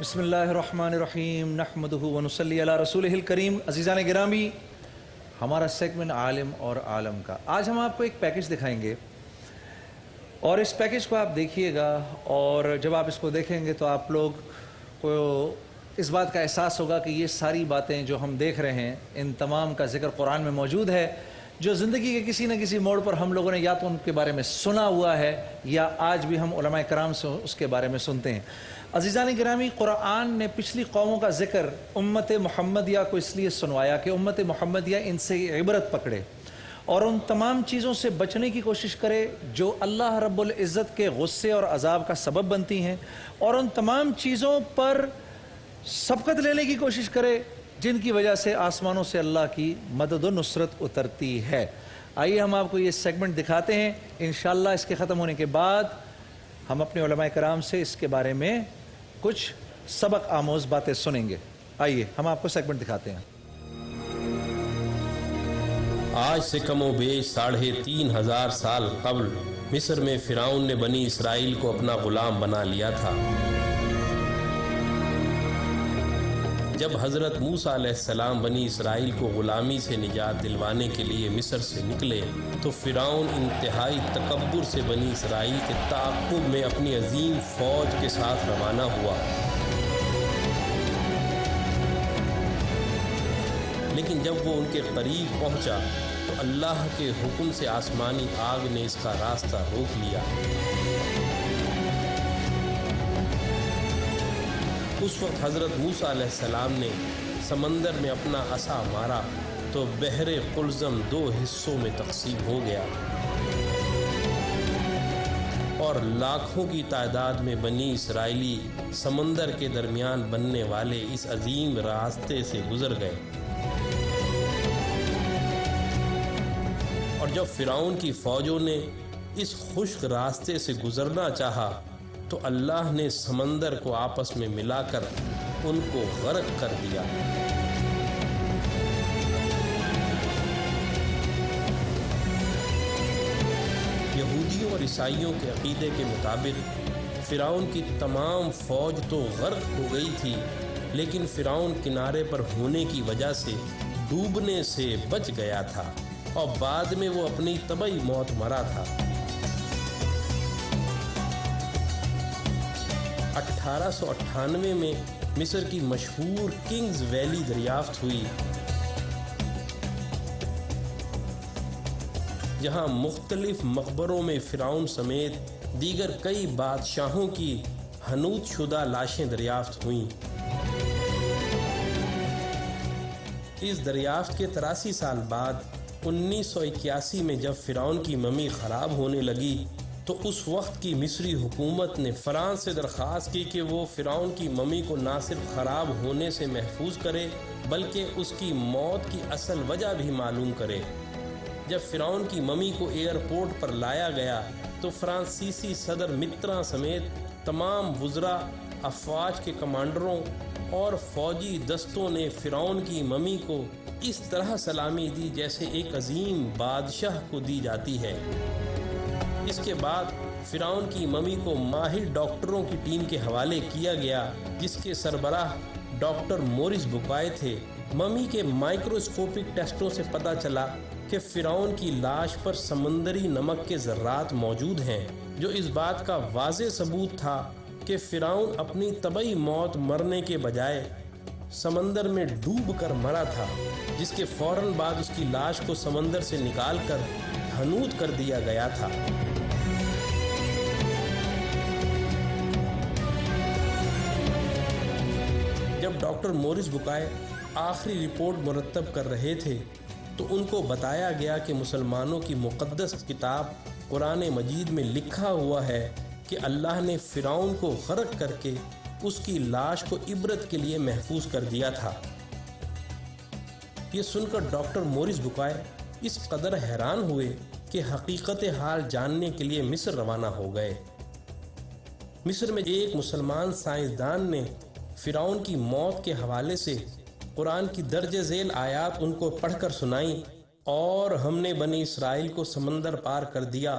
बिस्मिल्लाहिर्रहमानिर्रहीम नहमदुहु व नुसल्ली अला रसूलिहिल करीम। अज़ीज़ान गिरामी, हमारा सेगमेंट आलिम और आलम का। आज हम आपको एक पैकेज दिखाएंगे और इस पैकेज को आप देखिएगा और जब आप इसको देखेंगे तो आप लोग को इस बात का एहसास होगा कि ये सारी बातें जो हम देख रहे हैं इन तमाम का जिक्र कुरान में मौजूद है, जो ज़िंदगी के किसी न किसी मोड़ पर हम लोगों ने या तो उनके बारे में सुना हुआ है या आज भी हम उलमाए कराम से उसके बारे में सुनते हैं। अज़ीज़ान गिरामी, कुरान ने पिछली कौमों का जिक्र उम्मत मुहम्मदिया को इसलिए सुनवाया कि उम्मत मुहम्मदिया इनसे इबरत पकड़े और उन तमाम चीज़ों से बचने की कोशिश करे जो अल्लाह रब्बुल इज़्ज़त के गुस्से और अजाब का सबब बनती हैं, और उन तमाम चीज़ों पर सबकत लेने की कोशिश करे जिनकी वजह से आसमानों से अल्लाह की मदद और नुसरत उतरती है। आइए हम आपको ये सेगमेंट दिखाते हैं। इंशाअल्लाह इसके ख़त्म होने के बाद हम अपने उलमाए कराम से इसके बारे में कुछ सबक आमोज़ बातें सुनेंगे। आइए हम आपको सेगमेंट दिखाते हैं। आज से कमो बेश 3500 साल कबल मिस्र में फिरौन ने बनी इसराइल को अपना गुलाम बना लिया था। जब हज़रत मूसा अलैहिस्सलाम बनी इसराइल को ग़ुलामी से निजात दिलवाने के लिए मिस्र से निकले तो फिरौन इंतहाई तकब्बुर से बनी इसराइल के ताक़ुब में अपनी अजीम फ़ौज के साथ रवाना हुआ। लेकिन जब वो उनके करीब पहुंचा तो अल्लाह के हुक्म से आसमानी आग ने इसका रास्ता रोक लिया। उस वक्त हज़रत मूसा अलैहिस्सलाम ने समंदर में अपना असा मारा तो बहरे कुलज़म 2 हिस्सों में तक़सीम हो गया और लाखों की तादाद में बनी इसराइली समंदर के दरमियान बनने वाले इस अजीम रास्ते से गुज़र गए। और जब फिरौन की फ़ौजों ने इस खुश्क रास्ते से गुज़रना चाहा तो अल्लाह ने समंदर को आपस में मिलाकर उनको गर्क कर दिया। यहूदियों और ईसाइयों के अक़ीदे के मुताबिक फिरौन की तमाम फ़ौज तो गर्क हो गई थी, लेकिन फिरौन किनारे पर होने की वजह से डूबने से बच गया था और बाद में वो अपनी तबई मौत मरा था। 1898 में मिस्र की मशहूर किंग्स वैली दरियाफ्त हुई, जहां मुख्तलिफ मकबरों में फिरौन समेत दीगर कई बादशाहों की हनूत शुदा लाशें दरियाफ्त हुईं। इस दरियाफ्त के 83 साल बाद 1981 में जब फिरौन की ममी ख़राब होने लगी तो उस वक्त की मिस्री हुकूमत ने फ्रांस से दरख्वास्त की कि वो फिरौन की ममी को ना सिर्फ ख़राब होने से महफूज करे बल्कि उसकी मौत की असल वजह भी मालूम करे। जब फिरौन की ममी को एयरपोर्ट पर लाया गया तो फ्रांसीसी सदर मित्रा समेत तमाम वुज़रा, अफवाज के कमांडरों और फ़ौजी दस्तों ने फिरौन की ममी को इस तरह सलामी दी जैसे एक अजीम बादशाह को दी जाती है। इसके बाद फिरौन की ममी को माहिर डॉक्टरों की टीम के हवाले किया गया, जिसके सरबराह डॉक्टर मोरिस बुकाए थे। ममी के माइक्रोस्कोपिक टेस्टों से पता चला कि फिरौन की लाश पर समंदरी नमक के ज़र्रात मौजूद हैं, जो इस बात का वाज़े सबूत था कि फिरौन अपनी तबई मौत मरने के बजाय समंदर में डूब कर मरा था, जिसके फ़ौरन बाद उसकी लाश को समंदर से निकाल कर हनूत कर दिया गया था। जब डॉक्टर मोरिस बुकाए आखिरी रिपोर्ट मुरतब कर रहे थे तो उनको बताया गया कि मुसलमानों की मुक़द्दस किताब कुरान मजीद में लिखा हुआ है कि अल्लाह ने फिरौन को गर्क करके उसकी लाश को इबरत के लिए महफूज कर दिया था। ये सुनकर डॉक्टर मोरिस बुकाए इस कदर हैरान हुए कि हकीकत हाल जानने के लिए मिस्र रवाना हो गए। मिस्र में एक मुसलमान साइंसदान ने फिरौन की मौत के हवाले से कुरान की दर्ज झेल आयात उनको पढ़कर सुनाई और हमने बनी इसराइल को समंदर पार कर दिया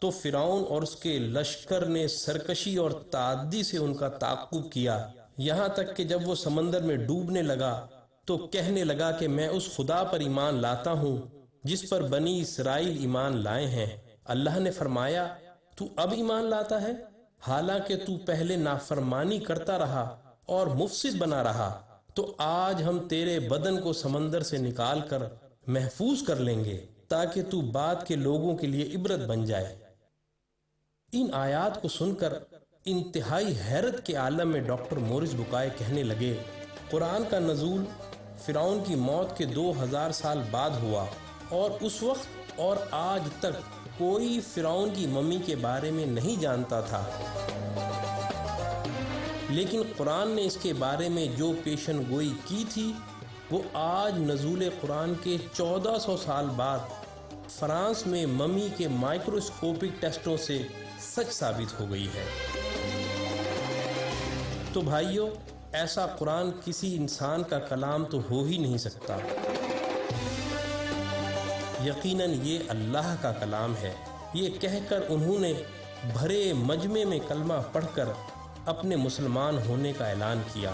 तो फिरौन और उसके लश्कर ने सरकशी और ताद्दी से उनका ताक़ुब किया यहाँ तक कि जब वो समंदर में डूबने लगा तो कहने लगा कि मैं उस खुदा पर ईमान लाता हूँ जिस पर बनी इसराइल ईमान लाए हैं। अल्लाह ने फरमाया, तू अब ईमान लाता है, हालांकि तू पहले नाफरमानी करता रहा और मुफसिद बना रहा, तो आज हम तेरे बदन को समंदर से निकाल कर महफूज कर लेंगे ताकि तू बाद के लोगों के लिए इबरत बन जाए। इन आयात को सुनकर इंतहाई हैरत के आलम में डॉक्टर मोरिस बुकाय कहने लगे, कुरान का नज़ूल फिरौन की मौत के 2000 साल बाद हुआ और उस वक्त और आज तक कोई फिरौन की मम्मी के बारे में नहीं जानता था, लेकिन कुरान ने इसके बारे में जो पेशन गोई की थी वो आज नज़ूल कुरान के 1400 साल बाद फ्रांस में मम्मी के माइक्रोस्कोपिक टेस्टों से सच साबित हो गई है। तो भाइयों, ऐसा कुरान किसी इंसान का कलाम तो हो ही नहीं सकता। यकीनन ये अल्लाह का कलाम है। ये कहकर उन्होंने भरे मजमे में कलमा पढ़कर अपने मुसलमान होने का ऐलान किया।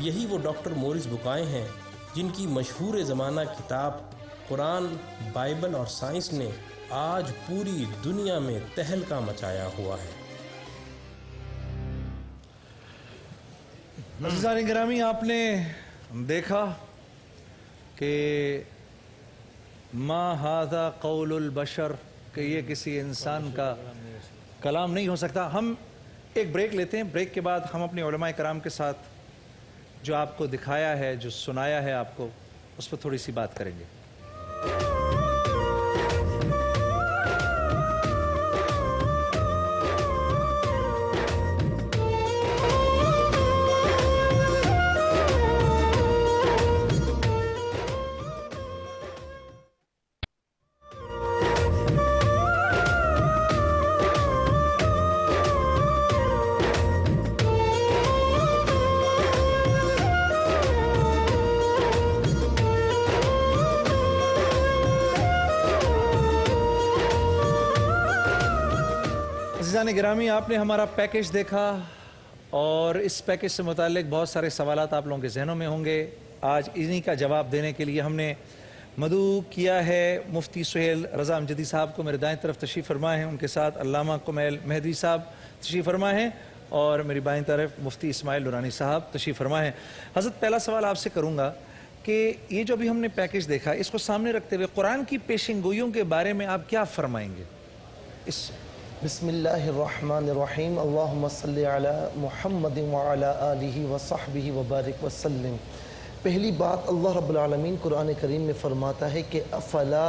यही वो डॉक्टर मोरिस बुकाय हैं जिनकी मशहूर ज़माना किताब कुरान, बाइबल और साइंस ने आज पूरी दुनिया में तहलका मचाया हुआ है। अज़ीज़ान गिरामी, आपने देखा कि मा हाज़ा क़ौलुल बशर, कि ये किसी इंसान का कलाम नहीं हो सकता। हम एक ब्रेक लेते हैं। ब्रेक के बाद हम अपने उलमाए कराम के साथ जो आपको दिखाया है, जो सुनाया है आपको, उस पर थोड़ी सी बात करेंगे। अज़ीज़ान गिरामी, आपने हमारा पैकेज देखा और इस पैकेज से मुताल्लिक बहुत सारे सवालात आप लोगों के जहनों में होंगे। आज इन्हीं का जवाब देने के लिए हमने मदू किया है मुफ्ती सुहेल रज़ा अमजदी साहब को। मेरे दाएं तरफ तशरीफ़ फरमा है, उनके साथ अल्लामा कुमैल मेहदी साहब तशरीफ़ फरमा है और मेरी बाईं तरफ मुफ्ती इस्माइल नूरानी साहब तशरीफ़ फरमा है। हज़रत, पहला सवाल आपसे करूँगा कि ये जो अभी हमने पैकेज देखा, इसको सामने रखते हुए कुरान की पेशिंगोइयों के बारे में आप क्या फरमाएंगे? इस बिस्मिल्लाहिर्रहमानिर्रहीम, अल्लाहुम्मा सल्लि अला मुहम्मद व अला आलिहि व सहबिहि व बारिक वसल्लिम। पहली बात, अल्लाह रब्बुल आलमीन कुरान करीम में फरमाता है कि अफला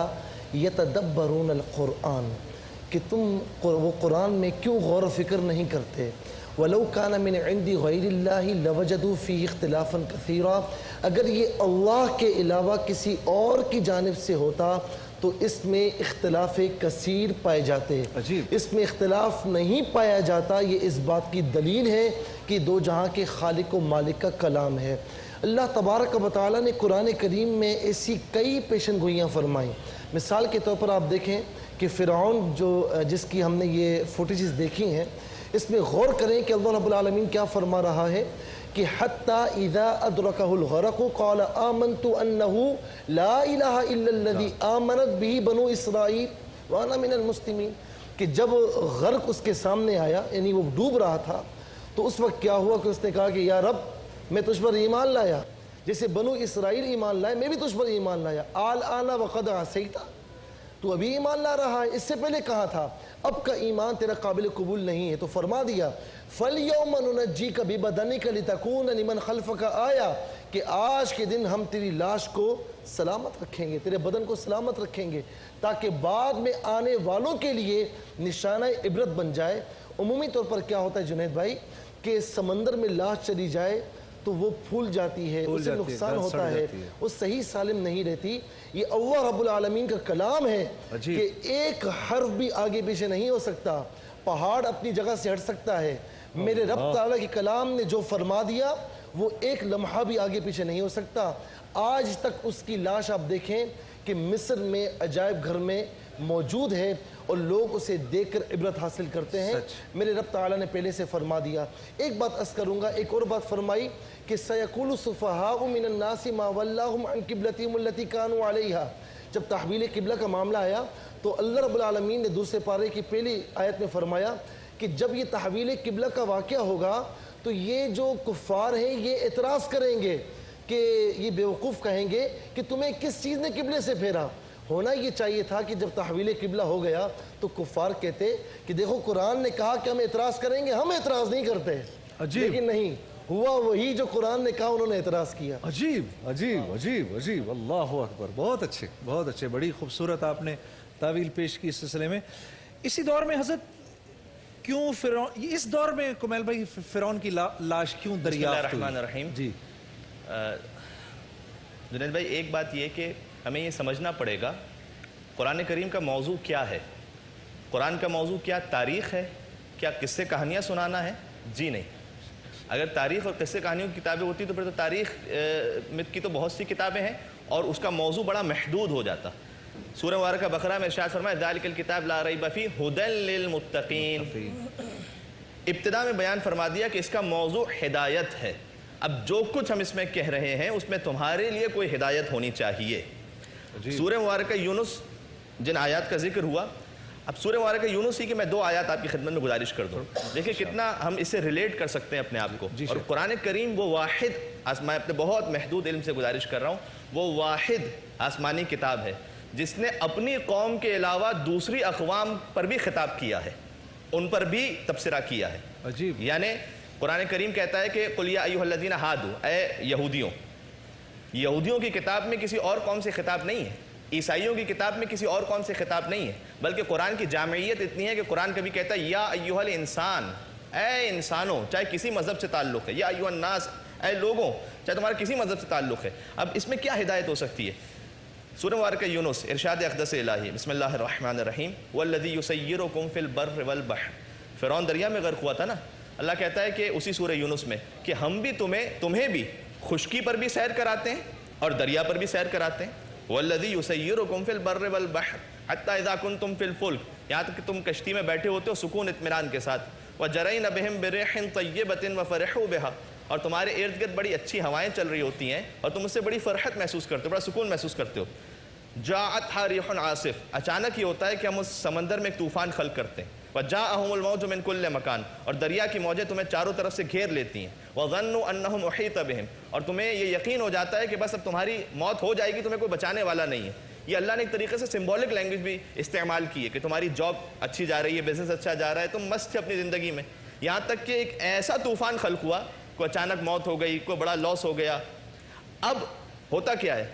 यतदब्बरून अल-कुरान, कि तुम वो कुरान में क्यों गौर व फिक्र नहीं करते। वलौ कान मिन इंदी गैरिल्लाहि लवजदू फीहि इख्तिलाफन कसीरा, अगर ये अल्लाह के अलावा किसी और की जानिब से होता तो इसमें इख्तिलाफ कसीर पाए जाते। इसमें इख्तिलाफ नहीं पाया जाता, ये इस बात की दलील है कि दो जहाँ के खालिक व मालिक का कलाम है। अल्लाह तबारक व तआला ने कुरान करीम में ऐसी कई पेशन गोइयाँ फरमाई। मिसाल के तौर पर आप देखें कि फ़िरऔन जिसकी हमने ये फुटेजेस देखी हैं, इसमें गौर करें कि अल्लाह रब्बुल आलमीन क्या फरमा रहा है कि हत्ता इज़ा अदरकहुल गरक़ु क़ाल आमनतु अन्नहु ला इलाहा इल्लल्लज़ी आमनत बिही बनु इसराईल व अना मिनल मुस्लिमीन, कि जब गर्क उसके सामने आया, यानी वो डूब रहा था, तो उस वक्त क्या हुआ कि उसने कहा कि या रब, मैं तुझ पर ईमान लाया, जैसे बनु इसराईल ईमान लाए, मैं भी तुझ पर ईमान लाया। आल आना वक़द असैता, तू अभी ईमान ला रहा है, इससे पहले कहा था, अब का ईमान तेरा काबिल कबूल नहीं है। तो फरमा दिया फलयौम नुनज्जीका बिबदनिका लितकून लिमन खल्फका आया, कि आज के दिन हम तेरी लाश को सलामत रखेंगे, तेरे बदन को सलामत रखेंगे, ताकि बाद में आने वालों के लिए निशाना इबरत बन जाए। उमूमी तौर पर क्या होता है जुनैद भाई, कि समंदर में लाश चली जाए तो वो फूल जाती है, उससे नुकसान होता है, वो सही सालिम नहीं रहती। ये अल्लाह रब्बुल आलमीन का कलाम है कि एक हर्फ भी आगे पीछे नहीं हो सकता, पहाड़ अपनी जगह से हट सकता है, मेरे रब ताला के कलाम ने जो फरमा दिया वो एक लम्हा भी आगे पीछे नहीं हो सकता। आज तक उसकी लाश आप देखें कि मिस्र में अजायब घर में मौजूद है और लोग उसे देखकर इबरत हासिल करते हैं। मेरे रब ताला ने पहले से फरमा दिया। एक बात अर्ज़ करूँगा, एक और बात फरमाई कि सयकुलु सुफ़हाउ मिनन नासि मा वल्लाहुम अन क़िबलतिहिम अल्लती कानू अलैहा। जब तहवील किबला का मामला आया तो अल्लाह रब्बुल आलमीन ने दूसरे पारे की पहली आयत में फरमाया कि जब ये तहवील किबला का वाक़या होगा तो ये जो कुफ़ार हैं ये एतराज़ करेंगे कि ये बेवकूफ़ कहेंगे कि तुम्हें किस चीज़ ने किबले से फेरा। होना ये चाहिए था कि जब तहवील किबला हो गया तो कुफ़ार कहते कि देखो कुरान ने कहा कि हम एतराज़ करेंगे, हम एतराज़ नहीं करते। लेकिन नहीं हुआ वही जो कुरान ने कहा, उन्होंने एतराज़ किया। अजीब अजीब अजीब अजीब, अल्लाह अकबर। बहुत अच्छे, बहुत अच्छे, बड़ी खूबसूरत आपने तावील पेश की इस सिलसिले में। इसी दौर में हज़रत क्यों फिरौन, इस दौर में कुमैल भाई फिरौन की लाश क्यों दरियाफ्त हुई? जी जुनैद भाई, एक बात ये कि हमें ये समझना पड़ेगा कुरान करीम का मौजू क्या है। कुरान का मौजू क्या तारीख़ है? क्या किस्से कहानियाँ सुनाना है? जी नहीं। अगर तारीख़ और किस्से कहानियों की किताबें होती तो फिर तो तारीख़ की तो बहुत सी किताबें हैं और उसका मौजू बड़ा महदूद हो जाता। सूरह मुबारका बकरा में इरशाद फरमाया ज़ालिकल किताब ला रैब फ़ीह हुदल लिल मुत्तक़ीन। इब्तिदा में बयान फरमा दिया कि इसका मौजू हिदायत है। अब जो कुछ हम इसमें कह रहे हैं उसमें तुम्हारे लिए कोई हिदायत होनी चाहिए। सूरह मुबारका यूनुस जिन आयत का जिक्र हुआ, अब सूरह मुबारका यूनुस ही कि मैं दो आयत आपकी खिदमत में गुजारिश कर दूँ। देखिए कितना हम इससे रिलेट कर सकते हैं अपने आप को। और कुरान करीम वो वाहिद, मैं अपने बहुत महदूद इल्म से गुजारिश कर रहा हूँ, वो वाहिद आसमानी किताब है जिसने अपनी कौम के अलावा दूसरी अक़वाम पर भी खिताब किया है, उन पर भी तबसरा किया है। अजीब। यानी कुरान करीम कहता है कि कुल या अय्युहल्लज़ीना हादू, ए यहूदियों, यहूदियों की किताब में किसी और कौम से खिताब नहीं है, ईसाइयों की किताब में किसी और कौम से खिताब नहीं है, बल्कि कुरान की जामियत इतनी है कि कुरान कभी कहता है या अय्युहल इंसान, ए इंसानों, चाहे किसी मज़हब से ताल्लुक़ है, या अय्युहन नास, ए लोगों, चाहे तुम्हारा किसी मज़हब से ताल्लुक़ है। अब इसमें क्या हिदायत हो सकती है? सूरह मुबारका यूनुस, इरशाद अक़दस इलाही, बिस्मिल्लाहिर रहमानिर रहीम, वल्लज़ी युसय्यिरुकुम फ़िल बर्रि वल बहर। फ़िरौन दरिया में गर्क हुआ था ना, अल्लाह कहता है कि उसी सूरह यूनुस में कि हम भी तुम्हें भी खुश्की पर भी सैर कराते हैं और दरिया पर भी सैर कराते हैं। वल्लज़ी युसय्यिरुकुम फ़िल बर्रि वल बहर हत्ता इज़ा कुंतुम फ़िल फुल्क, यहाँ तक कि तुम कश्ती में बैठे होते हो सुकून इत्मीनान के साथ। वजरैन बिहिम बिरिहिन तय्यबतिन वफ़रहू बिहा, और तुम्हारे इर्द गिर्द बड़ी अच्छी हवाएं चल रही होती हैं और तुम उससे बड़ी फ़रहत महसूस करते हो, बड़ा सुकून महसूस करते हो। जाअतहा रिहुन आसिफ, अचानक ये होता है कि हम उस समंदर में एक तूफ़ान खल्क़ करते हैं। वजाअहुमुल मौजु मिन कुल्लि मकान, और दरिया की मौजें तुम्हें चारों तरफ से घेर लेती हैं। वज़न्नु अन्नहुम उहीत बिहिम, और तुम्हें ये यकीन हो जाता है कि बस अब तुम्हारी मौत हो जाएगी, तुम्हें कोई बचाने वाला नहीं है। ये अल्लाह ने एक तरीके से सिंबॉलिक लैंग्वेज भी इस्तेमाल की है कि तुम्हारी जॉब अच्छी जा रही है, बिजनेस अच्छा जा रहा है, तुम मस्त थे अपनी ज़िंदगी में। यहाँ तक कि एक ऐसा तूफ़ान खल्क़ हुआ, कोई अचानक मौत हो गई, कोई बड़ा लॉस हो गया। अब होता क्या है?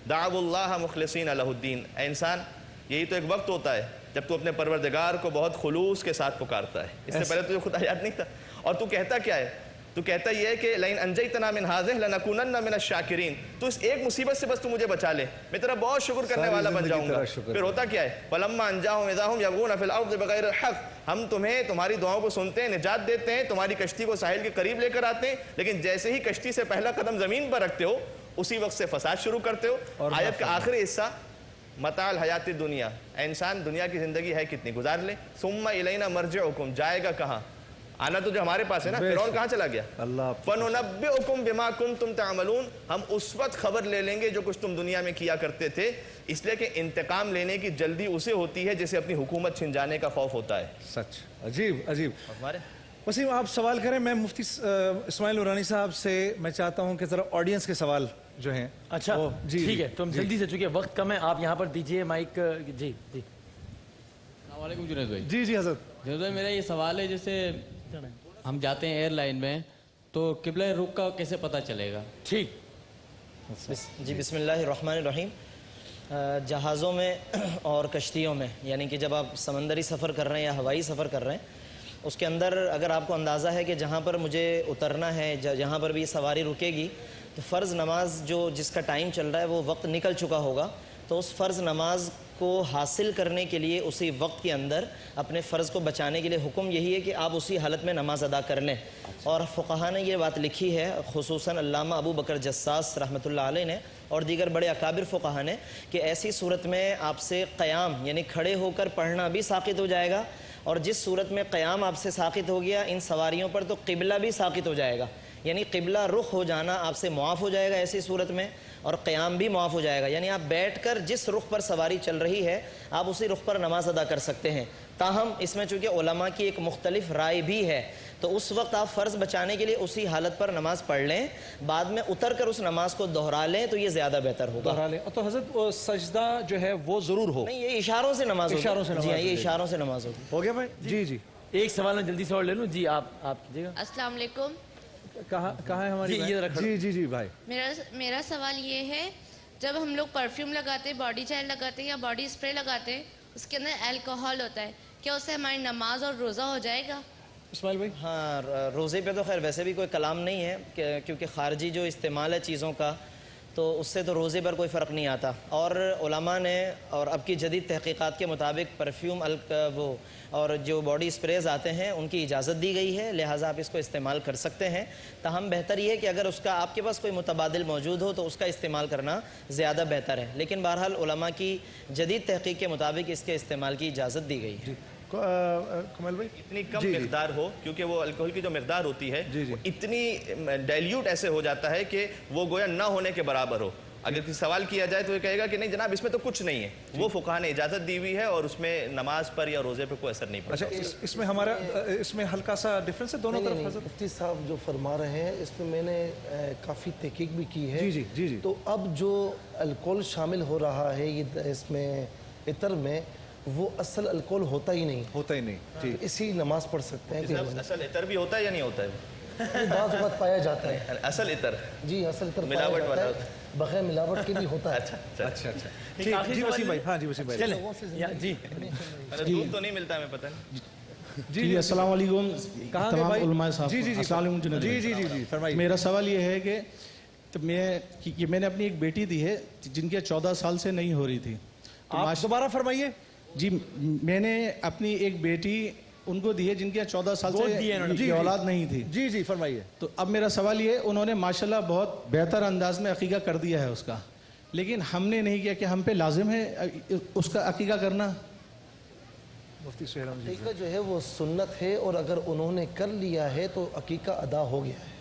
दाअवुल्लाह मुखलिसीन लहुद्दीन, इंसान यही तो एक वक्त होता है जब तू अपने परवरदिगार को बहुत खुलूस के साथ पुकारता है। इससे पहले तुझे खुदा याद नहीं था, और तू कहता क्या है? तू कहता ये है कि लइन अंजयतना मिन हाज़िह लनकुनन्ना मिनश शाकिरीन, तो इस एक मुसीबत से बस तू मुझे बचा ले, मैं तेरा बहुत शुक्र करने वाला बन जाऊंगा। फिर होता क्या है? फलम्मा अंजाहुम इज़ाहुम यबगून फिल अर्ज़ि बिग़ैरिल हक़, हम तुम्हें तुम्हारी दुआओं को सुनते हैं, निजात देते हैं, तुम्हारी कश्ती को साहिल के करीब लेकर आते हैं, लेकिन जैसे ही कश्ती से पहला कदम ज़मीन पर रखते हो उसी वक्त से फसाद शुरू करते हो। आयत का आखिरी हिस्सा मताल हयाती दुनिया, इंसान दुनिया की ज़िंदगी है कितनी, गुजार ले। सुम्मा इलैना मर्जिउकुम, जाएगा कहाँ? आना तो जो हमारे पास है ना, फिरौन कहाँ चला गया? अल्लाह। फनुनब्बिउकुम बिमा कुंतुम तअमलून, हम उस वक्त खबर ले लेंगे जो कुछ तुम दुनिया में किया करते थे। इसलिए कि इंतकाम लेने की जल्दी उसे होती है जैसे अपनी हुकूमत छिन जाने का खौफ होता है। सच, अजीब अजीब। हमारे वसीम, आप सवाल करें। मैं मुफ्ती इस्माइल नूरानी साहब से मैं चाहता हूं कि ज़रा ऑडियंस के सवाल जो हैं। अच्छा जी ठीक है, तो हम जल्दी से, चूंकि वक्त कम है, आप यहाँ पर दीजिए माइक। जी जी। अस्सलामुअलैकुम जुनैद भाई। जी जी हज़रत। जुनैद भाई, मेरा ये सवाल है, जैसे हम जाते हैं एयरलाइन में तो किबला रुख का कैसे पता चलेगा? ठीक जी, बिस्मिल्लाहिर्रहमानिर्रहीम। जहाज़ों में और कश्तियों में, यानी कि जब आप समंदरी सफ़र कर रहे हैं या हवाई सफ़र कर रहे हैं, उसके अंदर अगर आपको अंदाज़ा है कि जहाँ पर मुझे उतरना है, जहाँ पर भी सवारी रुकेगी, तो फ़र्ज़ नमाज जो जिसका टाइम चल रहा है वो वक्त निकल चुका होगा, तो उस फ़र्ज़ नमाज को हासिल करने के लिए उसी वक्त के अंदर अपने फ़र्ज़ को बचाने के लिए हुक्म यही है कि आप उसी हालत में नमाज अदा कर लें। और फ़ुक़हा ने ये बात लिखी है, खुसूसन अल्लामा अबू बकर जस्सास रहमतुल्लाह अलैह ने, और दीगर बड़े अकाबिर फ़ुक़हा ने कि ऐसी सूरत में आपसे क़याम यानी खड़े होकर पढ़ना भी साक़ित हो जाएगा, और जिस सूरत में क़याम आपसे साक़ित हो गया इन सवारियों पर तो क़िबला भी साक़ित हो जाएगा, यानी क़िबला रुख हो जाना आपसे मुआफ़ हो जाएगा ऐसी सूरत में, और क़याम भी मुआफ़ हो जाएगा, यानी आप बैठकर जिस रुख पर सवारी चल रही है आप उसी रुख पर नमाज अदा कर सकते हैं। ताहम इसमें चूँकि उलमा की एक मुख्तलिफ राय भी है, तो उस वक्त आप फ़र्ज़ बचाने के लिए उसी हालत पर नमाज़ पढ़ लें, बाद में उतर कर उस नमाज को दोहरा लें तो ये ज़्यादा बेहतर होगा। दोहरा लें तो हज़रत वो सजदा जो है वो ज़रूर हो। नहीं, ये इशारों से नमाज होगी। इशारों से नमाज जी हाँ, ये होगी। इशारों से नमाज होगी। हो गया भाई? जी जी। एक सवाल मैं जल्दी से और ले लूँ जी, आप कीजिएगा। अस्सलाम वालेकुम। कहाँ है हमारी जी, बहन? ये रखो। जी जी जी भाई। मेरा सवाल ये है, जब हम लोग परफ्यूम लगाते हैं, बॉडी जेल लगाते हैं या बॉडी स्प्रे लगाते हैं, उसके अंदर अल्कोहल होता है, क्या उससे हमारी नमाज और रोज़ा हो जाएगा? इस्माइल भाई। हाँ, रोज़े पे तो खैर वैसे भी कोई कलाम नहीं है क्योंकि ख़ारजी जो इस्तेमाल है चीज़ों का, तो उससे तो रोज़े पर कोई फ़र्क नहीं आता। और उलमा ने और अब की जदीद तहक़ीक़ात के मुताबिक परफ्यूम वो और जो बॉडी स्प्रेज आते हैं उनकी इजाज़त दी गई है, लिहाजा आप इसको इस्तेमाल कर सकते हैं। ताहम बेहतर ये है कि अगर उसका आपके पास कोई मुतबादिल मौजूद हो तो उसका इस्तेमाल करना ज़्यादा बेहतर है, लेकिन बहरहाल उलमा की जदीद तहक़ीक़ के मुताबिक इसके इस्तेमाल की इजाज़त दी गई है। कमल भाई। इतनी कम मिकदार हो, क्योंकि वो अल्कोहल की जो मिकदार होती है वो इतनी डाइल्यूट ऐसे हो जाता है कि वो गोया ना होने के बराबर हो। अगर किसी सवाल किया जाए तो ये कहेगा कि नहीं जनाब इसमें तो कुछ नहीं है, वो फुक़हा ने इजाज़त दी हुई है और उसमें नमाज पर या रोज़े पर कोई असर नहीं पड़ता। अच्छा, इसमें हमारा इसमें हल्का सा डिफरेंस है दोनों तरफ हज़रत? मुफ्ती साहब जो फरमा रहे हैं इसमें मैंने काफ़ी तहकीक भी की है। जी जी जी जी। तो अब जो अल्कोहल शामिल हो रहा है ये इसमें इतर में, वो असल अल्कोहल होता ही नहीं, जी। इसी नमाज पढ़ सकते हैं कि असल इतर भी होता है या नहीं होता है? बाज़ वक़्त पाया जाता है। असल इतर जी, असल इतर पाया मिलावट जाता वाला है, बग़ैर मिलावट के भी होता है। अच्छा। एक आखिरी जी सवाल वसीम भाई। हाँ जी वसीम भाई। चलें जी। दूध तो नहीं मिलता हमें पता नहीं। जी अस्सलाम वालेकुम कहाँ गए तमाम भाई? उलमा साहब। जी जी जी। अस्सलाम वालेकुम जुनैद जी भाई। जी जी जी फरमाइए। मेरा सवाल ये है कि मैंने अपनी एक बेटी दी है जिनके 14 साल से नहीं हो रही थी। तो आप दोबारा फरमाइए। जी, मैंने अपनी एक बेटी उनको दी है जिनके 14 साल गोद से दी है इन्होंने। ये औलाद नहीं थी। जी जी फरमाइए। तो अब मेरा सवाल ये, उन्होंने माशाल्लाह बहुत बेहतर अंदाज में अकीका कर दिया है उसका, लेकिन हमने नहीं किया। कि हम पे लाजिम है उसका अकीका करना? मुफ्ती सुहेल अहमद जी। अकीका जो है वो सुन्नत है, और अगर उन्होंने कर लिया है तो अकीका अदा हो गया है,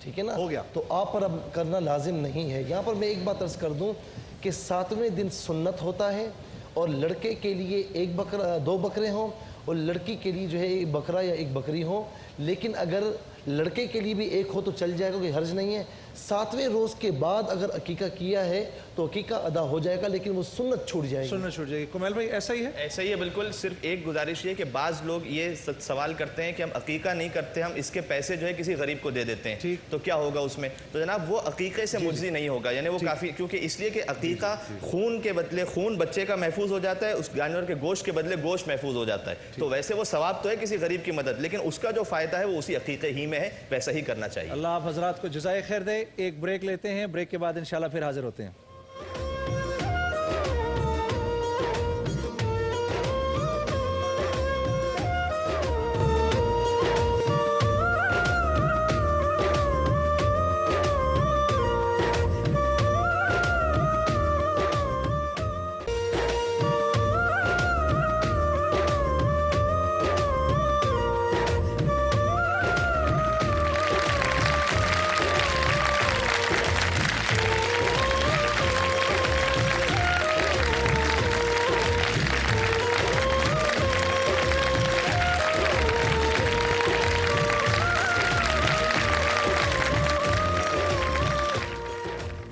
ठीक है ना? हो गया। तो आप पर अब करना लाजिम नहीं है। यहाँ पर मैं एक बात अर्ज़ कर दूँ कि 7वें दिन सुन्नत होता है, और लड़के के लिए एक बकरा 2 बकरे हों और लड़की के लिए जो है एक बकरा या एक बकरी हो। लेकिन अगर लड़के के लिए भी एक हो तो चल जाएगा, कोई हर्ज नहीं है। 7वें रोज़ के बाद अगर अकीका किया है तो अकीका अदा हो जाएगा, लेकिन वो सुन्नत छूट जाएगी। सुनना छूट जाएगी। कुमैल भाई ऐसा ही है? ऐसा ही है बिल्कुल। सिर्फ एक गुजारिश ये कि बाज़ लोग ये सवाल करते हैं कि हम अकीका नहीं करते, हम इसके पैसे जो है किसी गरीब को दे देते हैं, ठीक। तो क्या होगा उसमें? तो जनाब वो अकीके से मुजज़ी नहीं होगा, यानी वो काफ़ी, क्योंकि इसलिए कि अकीका खून के बदले खून बच्चे का महफूज हो जाता है, उस जानवर के गोश्त के बदले गोश्त महफूज हो जाता है। तो वैसे वो सवाब तो है किसी गरीब की मदद, लेकिन उसका जो फ़ायदा है वो उसी अकीके ही में है, वैसा ही करना चाहिए। अल्लाह आप हजरात को जज़ाए खैर दे। एक ब्रेक लेते हैं, ब्रेक के बाद इंशाल्लाह फिर हाजिर होते हैं।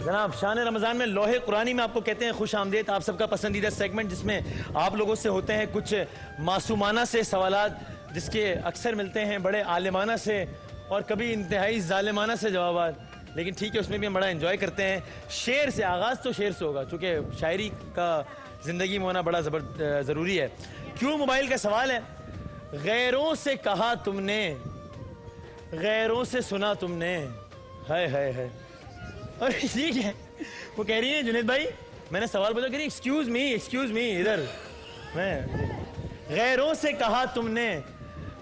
जनाब शान रमज़ान में लोहे कुरानी में आपको कहते हैं खुश आमदेद। आप सबका पसंदीदा सेगमेंट जिसमें आप लोगों से होते हैं कुछ मासूमाना से सवालात, जिसके अक्सर मिलते हैं बड़े आलिमाना से और कभी इंतहाई जालिमाना से जवाब, लेकिन ठीक है उसमें भी हम बड़ा एंजॉय करते हैं। शेर से आगाज़ तो शेर से होगा, चूँकि शायरी का ज़िंदगी में होना बड़ा ज़रूरी है। क्यों मोबाइल का सवाल है, गैरों से कहा तुमने, गैरों से सुना तुमने, है और ठीक है। वो कह रही है जुनैद भाई, मैंने सवाल पूछा, कह रही एक्सक्यूज मी इधर। मैं गैरों से कहा तुमने,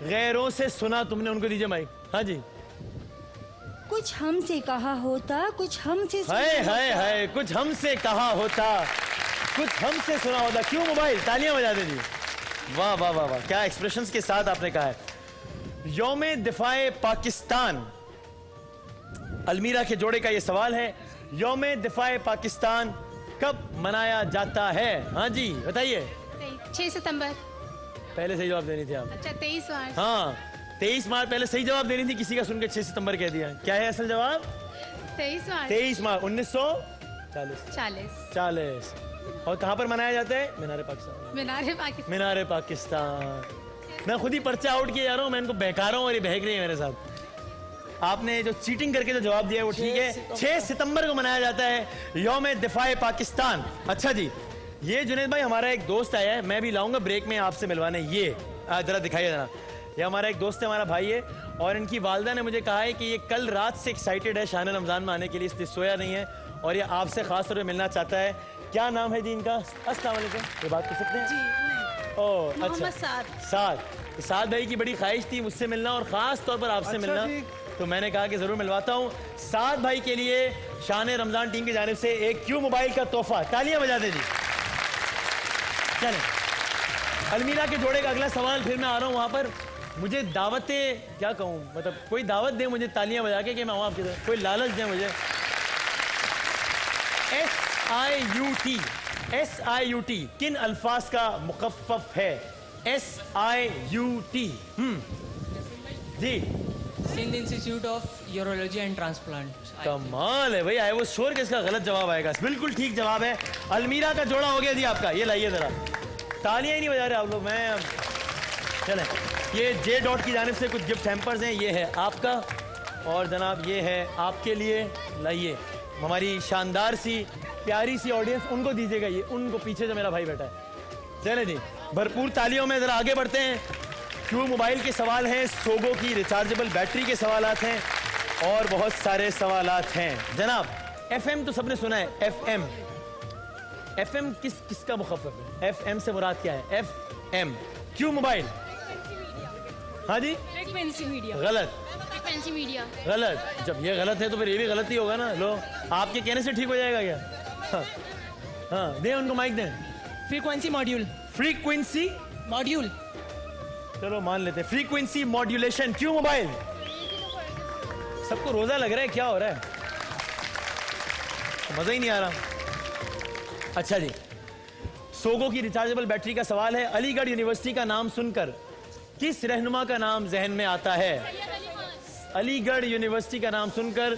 गैरों से सुना तुमने, उनको दीजिए माइक। हाँ जी। कुछ हमसे कहा होता, कुछ हमसे सुना हाय होता। हाय हाय, कुछ हमसे कहा होता, कुछ हमसे सुना होता। क्यों मोबाइल, तालियां बजा दे जी। वाह वाह वाह वाह, क्या एक्सप्रेशंस के साथ आपने कहा है। यौमे दिफाए पाकिस्तान, अलमीरा के जोड़े का ये सवाल है, यौमे दिफाए पाकिस्तान कब मनाया जाता है? हाँ जी बताइए। 6 सितंबर। पहले सही जवाब देनी थी आप। अच्छा 23 मार्च। हाँ 23 मार्च पहले सही जवाब देनी थी, किसी का सुनकर 6 सितंबर कह दिया। क्या है असल जवाब? 23 मार्च। 23 मार्च 1940। 40। और कहाँ पर मनाया जाता है? मीनार पाकिस्तान। मीनारे पाकिस्तान। मीनार पाकिस्तान। मैं खुद ही पर्चा आउट किए जा रहा हूँ, मैं इनको बहका रहा हूँ और ये बहक रही है मेरे साथ। आपने जो चीटिंग करके जो जवाब दिया है वो ठीक है। 6 सितंबर को मनाया जाता है यौम दिफाए पाकिस्तान। अच्छा जी, ये जुनैद भाई हमारा एक दोस्त आया है, मैं भी लाऊंगा ब्रेक में आपसे मिलवाने। ये जरा दिखाइए जरा, ये हमारा एक दोस्त है, हमारा भाई है, और इनकी वालदा ने मुझे कहा है कि ये कल रात से एक्साइटेड है शान रमजान में आने के लिए, इसलिए सोया नहीं है और ये आपसे खास तौर पर मिलना चाहता है। क्या नाम है जी इनका? अस्सलाम वालेकुम, ये बात कर सकते हैं जी? ओह अच्छा, साद भाई की बड़ी ख्वाहिश थी मुझसे मिलना और खास तौर पर आपसे मिलना, तो मैंने कहा कि जरूर मिलवाता हूँ। साद भाई के लिए शान रमजान टीम की जानिब से एक क्यू मोबाइल का तोहफा, तालियां बजा दे जी। चलें, अलमीरा के जोड़े का अगला सवाल, फिर मैं आ रहा हूँ वहां पर। मुझे दावतें क्या कहूँ, मतलब कोई दावत दे मुझे तालियां बजा के कि मैं आऊँ आपके साथ, कोई लालच दे मुझे। SIUT किन अल्फाज का मुखफ़फ़ है? SIUT। जी, Sindh institute of urology and transplant. कमाल है भाई, आई वो श्योर कि इसका गलत जवाब आएगा। बिल्कुल ठीक जवाब है। अलमीरा का जोड़ा हो गया जी आपका। ये लाइए जरा, तालियां ही नहीं बजा रहे आप लोग। मैं चलें, ये जे डॉट की जानिब से कुछ गिफ्ट हैम्पर्स हैं, ये है आपका और जनाब ये है आपके लिए। लाइए, हमारी शानदार सी प्यारी सी ऑडियंस, उनको दीजिएगा ये, उनको पीछे जो मेरा भाई बैठा है। चले जी, भरपूर तालियों में जरा आगे बढ़ते हैं। क्यू मोबाइल के सवाल हैं, सोगो की रिचार्जेबल बैटरी के सवालात हैं और बहुत सारे सवालात हैं। जनाब FM तो सबने सुना है, FM किसका मुखफ़फ़ है? FM से मुराद क्या है? FM Q mobile. हाँ जी, फ्रीक्वेंसी मीडिया। गलत। फ्रीक्वेंसी मीडिया गलत। जब ये गलत है तो फिर ये भी गलत ही होगा ना। लो, आपके कहने से ठीक हो जाएगा क्या? हाँ दें उनको माइक दें। Frequency module. फ्रीक्वेंसी मॉड्यूल, चलो मान लेते हैं, फ्रीक्वेंसी मॉड्यूलेशन क्यू मोबाइल। सबको रोजा लग रहा है, क्या हो रहा है? मजा ही नहीं आ रहा। अच्छा जी, सोगो की रिचार्जेबल बैटरी का सवाल है। अलीगढ़ यूनिवर्सिटी का नाम सुनकर किस रहनुमा का नाम जहन में आता है? अलीगढ़ यूनिवर्सिटी का नाम सुनकर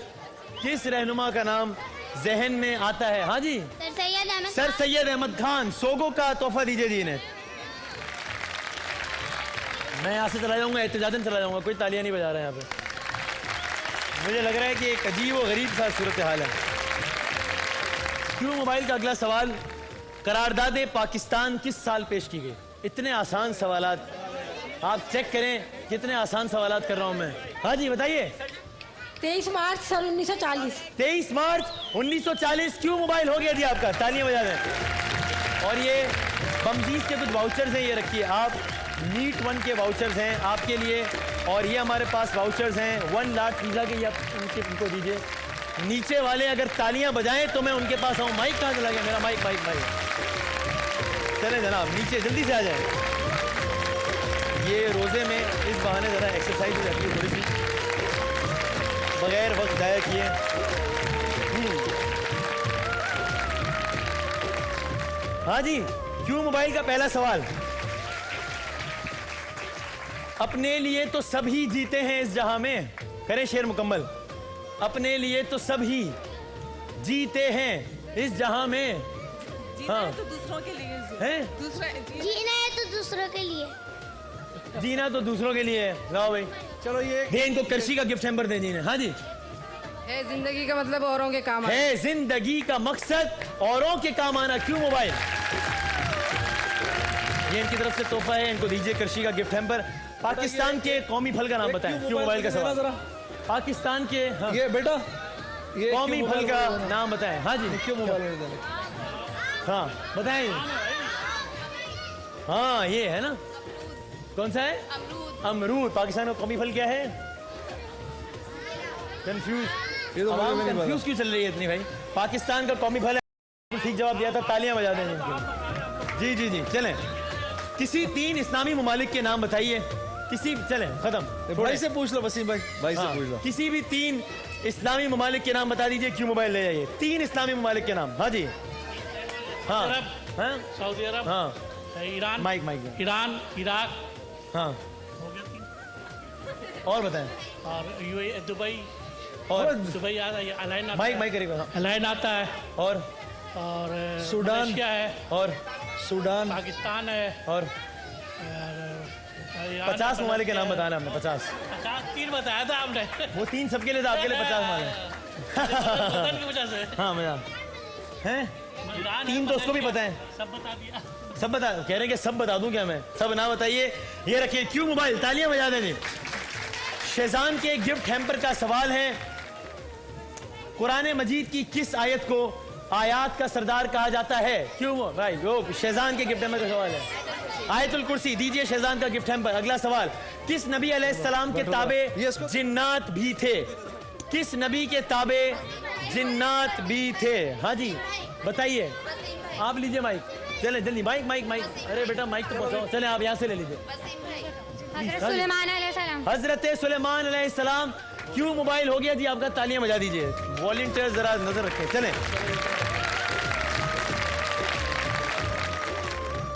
किस रहनुमा का नाम जहन में आता है? हाँ जी, सर सैयद अहमद खान। सोगो का तोहफा दीजिए जी इन्हें। मैं यहाँ से चला जाऊंगा, एहतजाजन चला जाऊंगा, कोई तालियां नहीं बजा रहा है यहाँ पे। मुझे लग रहा है कि एक अजीब व गरीब सा सूरत हाल है। क्यू मोबाइल का अगला सवाल, करारदाद पाकिस्तान किस साल पेश की गई? इतने आसान सवालात, आप चेक करें कितने आसान सवालात कर रहा हूं मैं। हाँ जी बताइए। 23 मार्च सन 1940। 23 मार्च 1940 क्यू मोबाइल हो गया जी आपका, तालियां बजा दें। और ये बमजीज के कुछ वाउचर्स हैं, ये रखिए आप। नीट 1 के वाउचर्स हैं आपके लिए, और ये हमारे पास वाउचर्स हैं 1 लार्ज पिज़्ज़ा के, ये आप उनको दीजिए। नीचे वाले अगर तालियां बजाएं तो मैं उनके पास आऊं। माइक कहाँ चला गया मेरा? माइक। चले जनाब नीचे जल्दी से आ जाए। ये रोजे में इस बहाने जरा एक्सरसाइज हो जाती है थोड़ी सी, बगैर वक्त ज़ाया किए। हाँ जी, क्यू मोबाइल का पहला सवाल, अपने लिए तो सभी जीते हैं इस जहां में। करें शेर मुकम्मल। अपने लिए तो सभी जीते हैं इस जहां में। हाँ, तो दूसरों के लिए हैं? जीना है तो दूसरों के लिए। जीना तो दूसरों के लिए है। लाओ भाई, चलो ये दे इनको कृषि का गिफ्ट हैम्पर दे जी ने। हाँ जी, है जिंदगी का मतलब औरों के काम है जिंदगी का मकसद औरों के काम आना। क्यू मोबाइल, ये इनकी तरफ से तोहफा है, इनको दीजिए कृषि का गिफ्ट हैम्पर। पाकिस्तान के कौमी फल का नाम बताएं। क्यू मोबाइल का सवाल, पाकिस्तान के ये बेटा ये कौमी फल का नाम बताएं। हाँ जी, क्यू मोबाइल। हाँ बताएं। हाँ ये है ना, कौन सा है? अमरूद। पाकिस्तान का कौमी फल क्या है? कंफ्यूज, ये तो मुझे भी नहीं कंफ्यूज क्यों चल रही है इतनी भाई? पाकिस्तान का कौमी फल है, ठीक जवाब दिया था, तालियां बजा दें इनके लिए। जी जी जी, चलें। किसी 3 इस्लामी ममालिक के नाम बताइए। किसी, चलें खत्म। भाई से पूछ लो वसीम भाई, भाई से हाँ, पूछ लो। किसी भी 3 इस्लामी ममालिक के नाम बता दीजिए, क्यों मोबाइल ले जाइए। 3 इस्लामी ममालिक के नाम। हाँ जी, हाँ हाँ, सऊदी अरब, हाँ, ईरान, माइक ईरान, इराक, हाँ, हो गया 3, और बताएं। और यूएई, दुबई, और दुबई आता है, अलाइन आता माइक है, माइक करेगा। अलाइन आता है, और सूडान मलेशिया है, और सूडान, पाकिस्तान है, और 50 ममालिक के नाम बताना हमने। 50 3 बताया था आपने। वो 3 सबके लिए था, आपके लिए 50 ममालिक। बदन की वजह से हाँ मजा हैं। ईरान 3 तो उसको भी पता है। सब बता दिया। सब बता, कह रहे हैं कि सब बता दूं क्या मैं? सब ना बताइए। ये रखिए क्यों मोबाइल, तालियां बजा दें जी। शेजान के गिफ्ट हैम्पर का सवाल है, कुरान मजीद की किस आयत को आयात का सरदार कहा जाता है? क्यों भाई? वो शेजान के गिफ्ट हैम्पर का सवाल है। आयतुल कुर्सी दीजिए शेजान का गिफ्ट हैम्पर। अगला सवाल, किस नबी अलैहिस्सलाम के ताबे जिन्नात भी थे? किस नबी के ताबे जिन्नात भी थे? हाँ जी बताइए। आप लीजिए माइक, चले जल्दी। माइक माइक माइक, अरे बेटा माइक तो पहुंचाओ। चले आप यहाँ से ले लीजिए। हजरत सुलेमान अलैहिस्सलाम। क्यों मोबाइल हो गया जी आपका, तालियां बजा दीजिए। वॉलंटियर जरा नजर रखें। चलें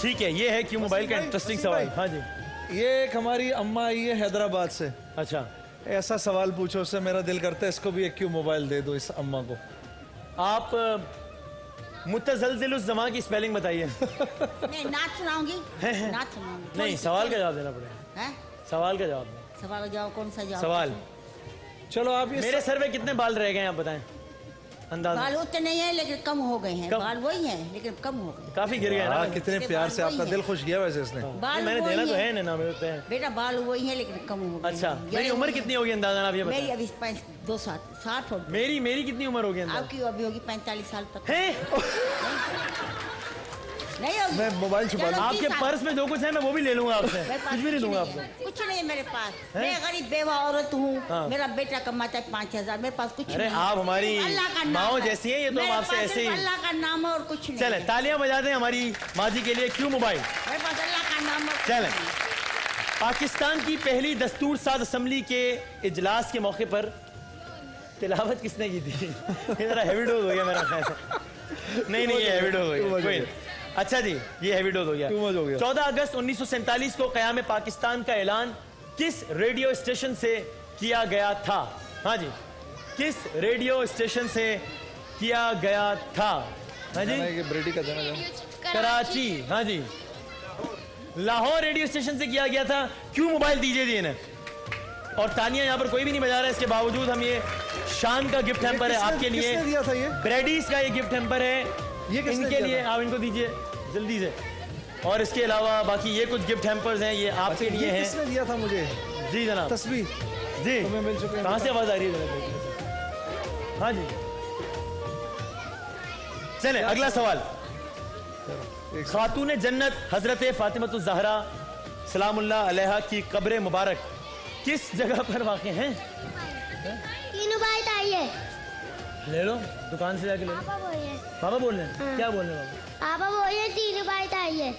ठीक है, ये है क्यों मोबाइल का इंटरेस्टिंग सवाल। हाँ जी, ये एक हमारी अम्मा आई है हैदराबाद से। अच्छा, ऐसा सवाल पूछो, उससे मेरा दिल करता है इसको भी एक क्यों मोबाइल दे दो इस अम्मा को। आप मुतज़लज़िलुज़ ज़मा की स्पेलिंग बताइए। नहीं, नाच सुनाऊंगी, नाच सुनाऊंगी। नहीं, सवाल का जवाब देना पड़ेगा। हैं? सवाल का जवाब दें। सवाल का जवाब कौन सा जवाब? सवाल, चलो आप ये मेरे सर पे कितने बाल रह गए हैं आप बताएं अंदाज़ा। बाल उतने नहीं है लेकिन कम हो गए हैं। कम? बाल वही हैं लेकिन कम हो गए। काफी गिर गए ना। कितने प्यार से आपका दिल खुश किया वैसे इसने। बाल मैंने वही देना तो हैं। है ना, मेरे होते हैं। बेटा बाल वही है लेकिन कम हो गए। अच्छा, हैं। मेरी उम्र कितनी होगी अंदाजा आप ये मेरी बताएं। अभी 260 हो गई। मेरी कितनी उम्र होगी अंदाजा? आपकी अभी होगी 45 साल तक। हैं? नहीं होगी। मैं मोबाइल छुपा लूं। आपके पर्स में जो कुछ है मैं वो भी ले लूंगा आपसे। मेरे पास कुछ भी नहीं दूंगा नहीं है। आपको। कुछ नहीं है मेरे पास। मैं गरीब बेवा औरत हूँ। हाँ। मेरा बेटा कमाता है 5000। मेरे पास कुछ अरे नहीं। आप हमारी अल्लाह का नाम माओ है। जैसी हैं, ये तो हम मेरे आपसे पास ऐसे सिर्फ ही। अल्लाह का नाम है और कुछ नहीं चले है। तालियां बजा दें हमारी माजी के लिए। क्यों मोबाइल। मेरे पास अल्लाह का नाम है। चलें। पाकिस्तान की पहली दस्तूर साज असम्बली के इजलास के मौके पर तिलावत किसने की थी? ये जरा हैवी डोज हो गया मेरा ख्याल। नहीं ये हैवी डोज हो गया। कोई नहीं। अच्छा जी, ये हैवी डोज हो गया। 14 अगस्त 1947 को क़याम पाकिस्तान का ऐलान किस रेडियो स्टेशन से किया गया था? हाँ जी, किस रेडियो स्टेशन से किया गया था? हाँ जी, ब्रेडी का देना कराची। हाँ जी, लाहौर रेडियो स्टेशन से किया गया था। क्यों मोबाइल दीजिए जी इन्हें। और तालियां यहाँ पर कोई भी नहीं बजा रहा है, इसके बावजूद हम ये शान का गिफ्ट हैम्पर है आपके लिए। किसने दिया था ये? ब्रेडीज का ये गिफ्ट हैम्पर है, ये किसने इनके दिया लिए। था? आप इनको दीजिए जल्दी से। और इसके अलावा बाकी ये कुछ गिफ्ट हैम्पर्स हैं, ये आपके लिए हैं। किसने दिया था मुझे? जी जनाब, तस्वीर जी तुम्हें मिल चुके हैं। कहाँ से आवाज आ रही है? हाँ जी, चले अगला सवाल। खातून जन्नत हजरत फातिमतुज़ ज़हरा सलामुल्लाह अलैहा की कब्र मुबारक किस जगह पर वाक़ है? तीनों बात आई है। ले लो, दुकान से जाके ले लो। बाबा बोल रहे हैं। क्या बोल रहे हैं पापा बोले तीनों बात आई है।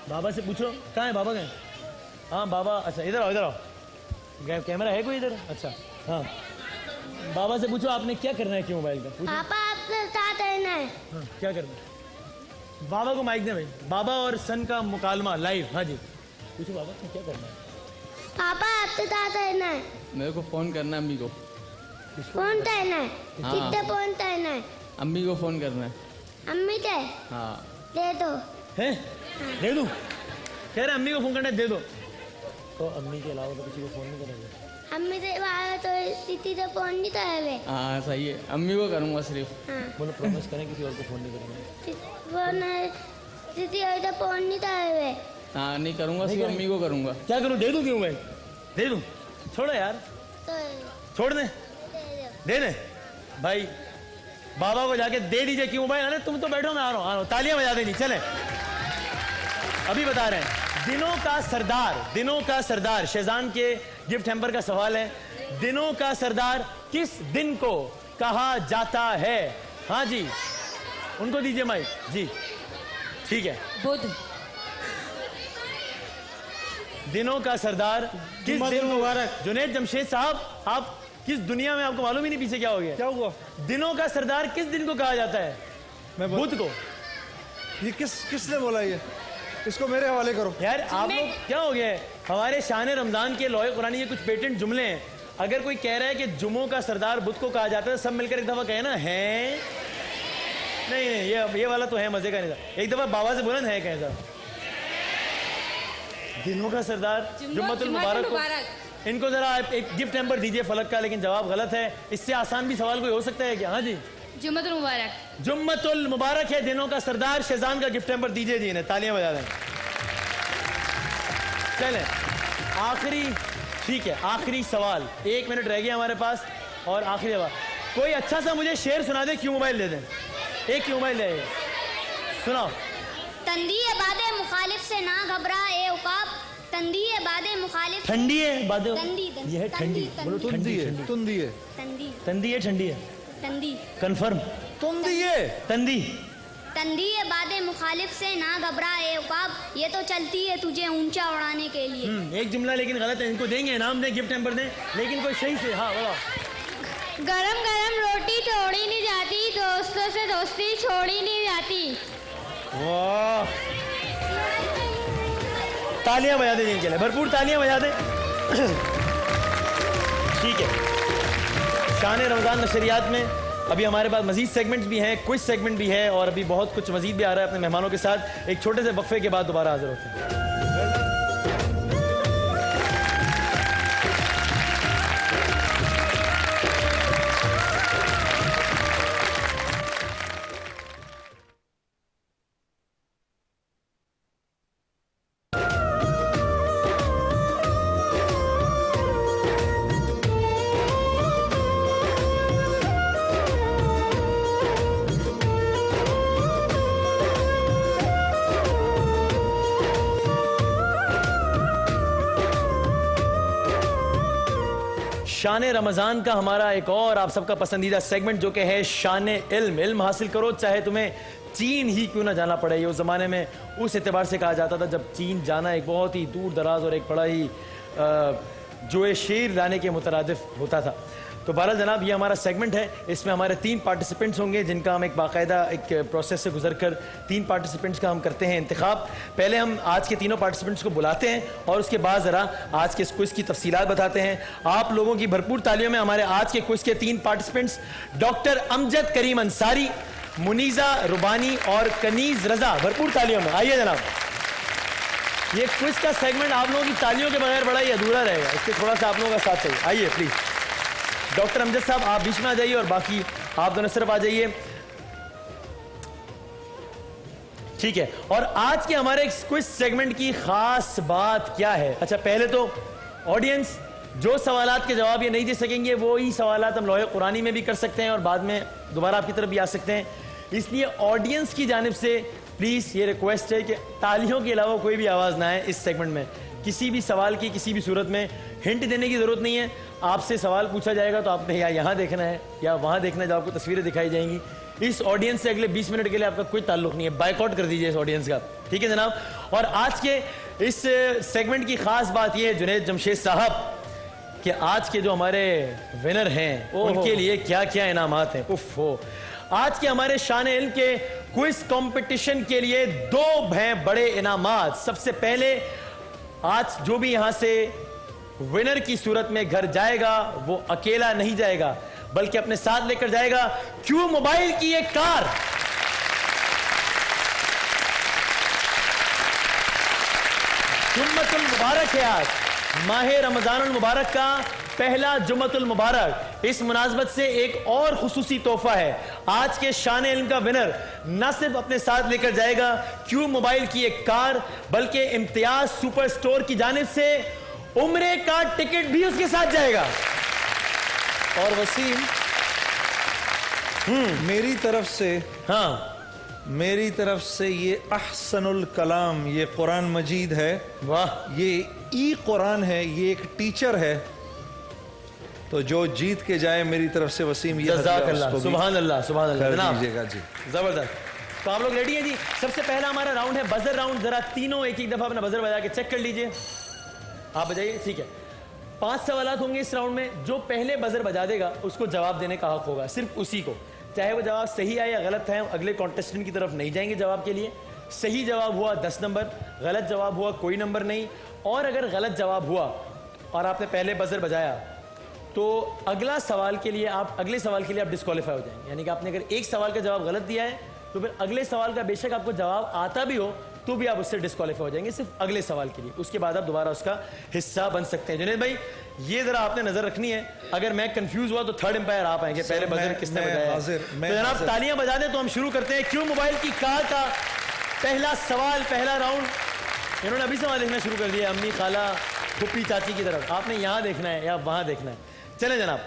बाबा से पूछो कहाँ है बाबा। गए? हाँ बाबा, अच्छा इधर आओ, इधर आओ। कैमरा है कोई इधर? अच्छा हाँ, बाबा से पूछो आपने क्या करना है। क्यों मोबाइल का पूछो। पापा आपसे साथ रहना है। हाँ, क्या करना है? बाबा को माइक दे भाई। बाबा और सन का मुकालमा लाइव। हाँ जी, पूछो बाबा क्या करना है। पापा आपसे साथ रहना है। मेरे को फ़ोन करना है अम्मी को। फोन करना है। हाँ। कितने फोन करना है? अम्मी को फ़ोन करना है। अम्मी से हाँ दे दो। हैं? दे दूं? कह रहे अम्मी को फोन करना है, दे दो। तो अम्मी के अलावा तो किसी को फोन नहीं करेंगे। अम्मी से बाहर तो दीदी से फोन नहीं करे। हाँ सही है, अम्मी को करूँगा सिर्फ। हाँ। बोलो प्रॉमिस करें किसी और को फोन नहीं करेंगे। फोन दीदी से फोन नहीं करे। हाँ नहीं करूँगा, सिर्फ अम्मी को करूँगा। क्या करूँ? दे दूं? क्यों भाई दे दूं? छोड़ो यार, तो छोड़ दे, दे दे भाई। बाबा को जाके दे दीजिए क्यों भाई। अरे तुम तो बैठो, मैं आ रहा हूँ। तालियां बजा देनी। चले अभी बता रहे हैं। दिनों का सरदार शेजान के गिफ्ट हैम्पर का सवाल है। दिनों का सरदार किस दिन को कहा जाता है? हाँ जी, उनको दीजिए माइक जी। ठीक है, बुध। दिनों का सरदार किस दिन मुबारक? जुनैद जमशेद साहब, आप किस दुनिया में, आपको मालूम ही नहीं पीछे क्या हो गया? क्या हुआ? दिनों का सरदार किस दिन को कहा जाता है? बुध को। ये किसने बोला? ये इसको मेरे हवाले करो यार। आप लोग क्या हो गया? हमारे शान रमजान के लोहे कुरानी ये कुछ पेटेंट जुमले हैं। अगर कोई कह रहा है कि जुमों का सरदार बुध को कहा जाता है, सब मिलकर एक दफा कहे ना है। नहीं नहीं, ये वाला तो है, मजे का नहीं था। एक दफा बाबा से बुलंद है कहें साहब। दिनों का सरदार जुम्मतुल मुबारक को। इनको जरा एक गिफ्ट नंबर दीजिए फलक का, लेकिन जवाब गलत है। इससे आसान भी सवाल कोई हो सकता है क्या? हाँ जी, जुम्मतुल मुबारक। जुम्मतुल मुबारक है दिनों का सरदार। शेजान का गिफ्ट नंबर दीजिए जी, इन्हें तालियां बजा दें। चलें आखिरी, ठीक है, आखिरी सवाल, 1 मिनट रह गया हमारे पास और आखिरी सवाल। कोई अच्छा सा मुझे शेर सुना दे। क्यों मोबाइल दे दें, एक क्यों मोबाइल ले सुनाओ। तंदी बादे मुखालिफ से ना घबरा ए उकाब, तंदी बादे मुखालिफ। ठंडी है बादे, तंदी ये है ठंडी। बोलो तुंदी है, तुंदी है, तंदी तंदी है, ठंडी है, तंदी कंफर्म। तुंदी है, तंदी। तंदी बादे मुखालिफ से ना घबरा ए उकाब, ये तो चलती है तुझे ऊंचा उड़ाने के लिए। एक जुमला लेकिन गलत है। इनको देंगे इनाम, दें, गिफ्ट नंबर दें, लेकिन कोई सही से। हाँ बोलो। गरम गरम रोटी तोड़ी नहीं जाती, दोस्तों से दोस्ती छोड़ी नहीं जाती। वाह, तालियां बजा दें इनके लिए, भरपूर तालियां बजा दें। ठीक है, शान रमजान नशरियात में अभी हमारे पास मजीद सेगमेंट्स भी हैं, क्विज सेगमेंट भी है और अभी बहुत कुछ मजीद भी आ रहा है अपने मेहमानों के साथ। एक छोटे से वक्फे के बाद दोबारा हाजिर होते हैं। शान रमज़ान का हमारा एक और आप सबका पसंदीदा सेगमेंट जो कि है शान इल्म। इल्म हासिल करो चाहे तुम्हें चीन ही क्यों ना जाना पड़े। ये उस ज़माने में उस एतबार से कहा जाता था जब चीन जाना एक बहुत ही दूर दराज और एक बड़ा ही जो शेर लाने के मुतरादिफ होता था। तो बहरहाल जनाब ये हमारा सेगमेंट है, इसमें हमारे 3 पार्टिसिपेंट्स होंगे जिनका हम एक बाकायदा एक प्रोसेस से गुजरकर 3 पार्टिसिपेंट्स का हम करते हैं इंतखाब। पहले हम आज के तीनों पार्टिसिपेंट्स को बुलाते हैं और उसके बाद ज़रा आज के इस क्विज़ की तफसीलात बताते हैं। आप लोगों की भरपूर तालियों में हमारे आज के क्विज़ के 3 पार्टिसिपेंट्स डॉक्टर अमजद करीम अंसारी, मुनीज़ा रुबानी और कनीज़ रजा। भरपूर तालियों में आइए जनाब। ये क्विज़ का सेगमेंट आप लोगों की तालियों के बगैर बड़ा ही अधूरा रहेगा, इसके थोड़ा सा आप लोगों का साथ चाहिए। आइए प्लीज़ डॉक्टर अमजद साहब आप बीच में आ जाइए और बाकी आप दोनों सिर्फ आ जाइए। ठीक है, और आज के हमारे क्विज सेगमेंट की खास बात क्या है? अच्छा पहले तो ऑडियंस जो सवालात के जवाब ये नहीं दे सकेंगे वो ही सवालात हम लोहे कुरानी में भी कर सकते हैं और बाद में दोबारा आपकी तरफ भी आ सकते हैं। इसलिए ऑडियंस की जानिब से प्लीज ये रिक्वेस्ट है कि तालियों के अलावा कोई भी आवाज ना आए इस सेगमेंट में। किसी भी सवाल की किसी भी सूरत में हिंट देने की जरूरत नहीं है। आपसे सवाल पूछा जाएगा तो आपने या यहाँ देखना है या वहाँ देखना है, जो आपको तस्वीरें दिखाई जाएंगी। इस ऑडियंस से अगले 20 मिनट के लिए आपका कोई ताल्लुक नहीं है, बायकॉट कर दीजिए इस ऑडियंस का, ठीक है जनाब। और आज के इस सेगमेंट की खास बात यह है जुनैद जमशेद साहब कि आज के जो हमारे विनर हैं उनके लिए क्या क्या इनामात हैं। उफ हो, आज के हमारे शान इल्म के क्विज कंपटीशन के लिए 2 हैं बड़े इनामात। सबसे पहले आज जो भी यहां से विनर की सूरत में घर जाएगा वो अकेला नहीं जाएगा बल्कि अपने साथ लेकर जाएगा क्यू मोबाइल की एक कार। जुम्मतुल मुबारक है आज, माह रमजानुल मुबारक का पहला जुम्मतुल मुबारक। इस मुनासबत से एक और खुसूसी तोहफा है। आज के शान इल्म का विनर न सिर्फ अपने साथ लेकर जाएगा क्यू मोबाइल की एक कार बल्कि इम्तियाज सुपर स्टोर की जानिब से उम्रे का टिकट भी उसके साथ जाएगा। और वसीम मेरी तरफ से, हाँ मेरी तरफ से ये अहसनुल कलाम, ये कुरान मजीद है। वाह, ये ई कुरान है, ये एक टीचर है, तो जो जीत के जाए मेरी तरफ से वसीम ये जज़ाकल्लाह, सुभान अल्लाह, सुभान अल्लाह। कर जनाब, दीजिएगा जी। जबरदस्त। तो आप लोग रेडी हैं जी? सबसे पहला हमारा राउंड है बजर राउंड। जरा तीनों एक एक दफा अपना बजर बजा के चेक कर लीजिए। आप बजाइए, ठीक है। 5 सवालात होंगे इस राउंड में। जो पहले बजर बजा देगा उसको जवाब देने का हक होगा, सिर्फ उसी को। चाहे वो जवाब सही आए या गलत है, अगले कॉन्टेस्टेंट की तरफ नहीं जाएंगे जवाब के लिए। सही जवाब हुआ 10 नंबर, गलत जवाब हुआ कोई नंबर नहीं। और अगर गलत जवाब हुआ और आपने पहले बजर बजाया तो अगले सवाल के लिए आप डिस्क्वालीफाई हो जाएंगे। यानी कि आपने अगर एक सवाल का जवाब गलत दिया है तो फिर अगले सवाल का बेशक आपको जवाब आता भी हो तो भी आप उससे डिस्क्वालीफाई हो जाएंगे, सिर्फ अगले सवाल के लिए। उसके बाद आप दोबारा उसका हिस्सा बन सकते हैं। जुनैद भाई, ये जरा आपने नजर रखनी है, अगर मैं कंफ्यूज हुआ तो थर्ड एम्पायर आप आएंगे। पहले बजर किसने बजाया? तो जनाब तालियां बजा दें तो हम शुरू करते हैं क्यों मोबाइल की कार का पहला सवाल, पहला राउंड। इन्होंने अभी सवाल देखना शुरू कर दिया, अम्मी, खाला, फुप्पी, चाची की तरफ। आपने यहां देखना है या वहां देखना है? चले जनाब,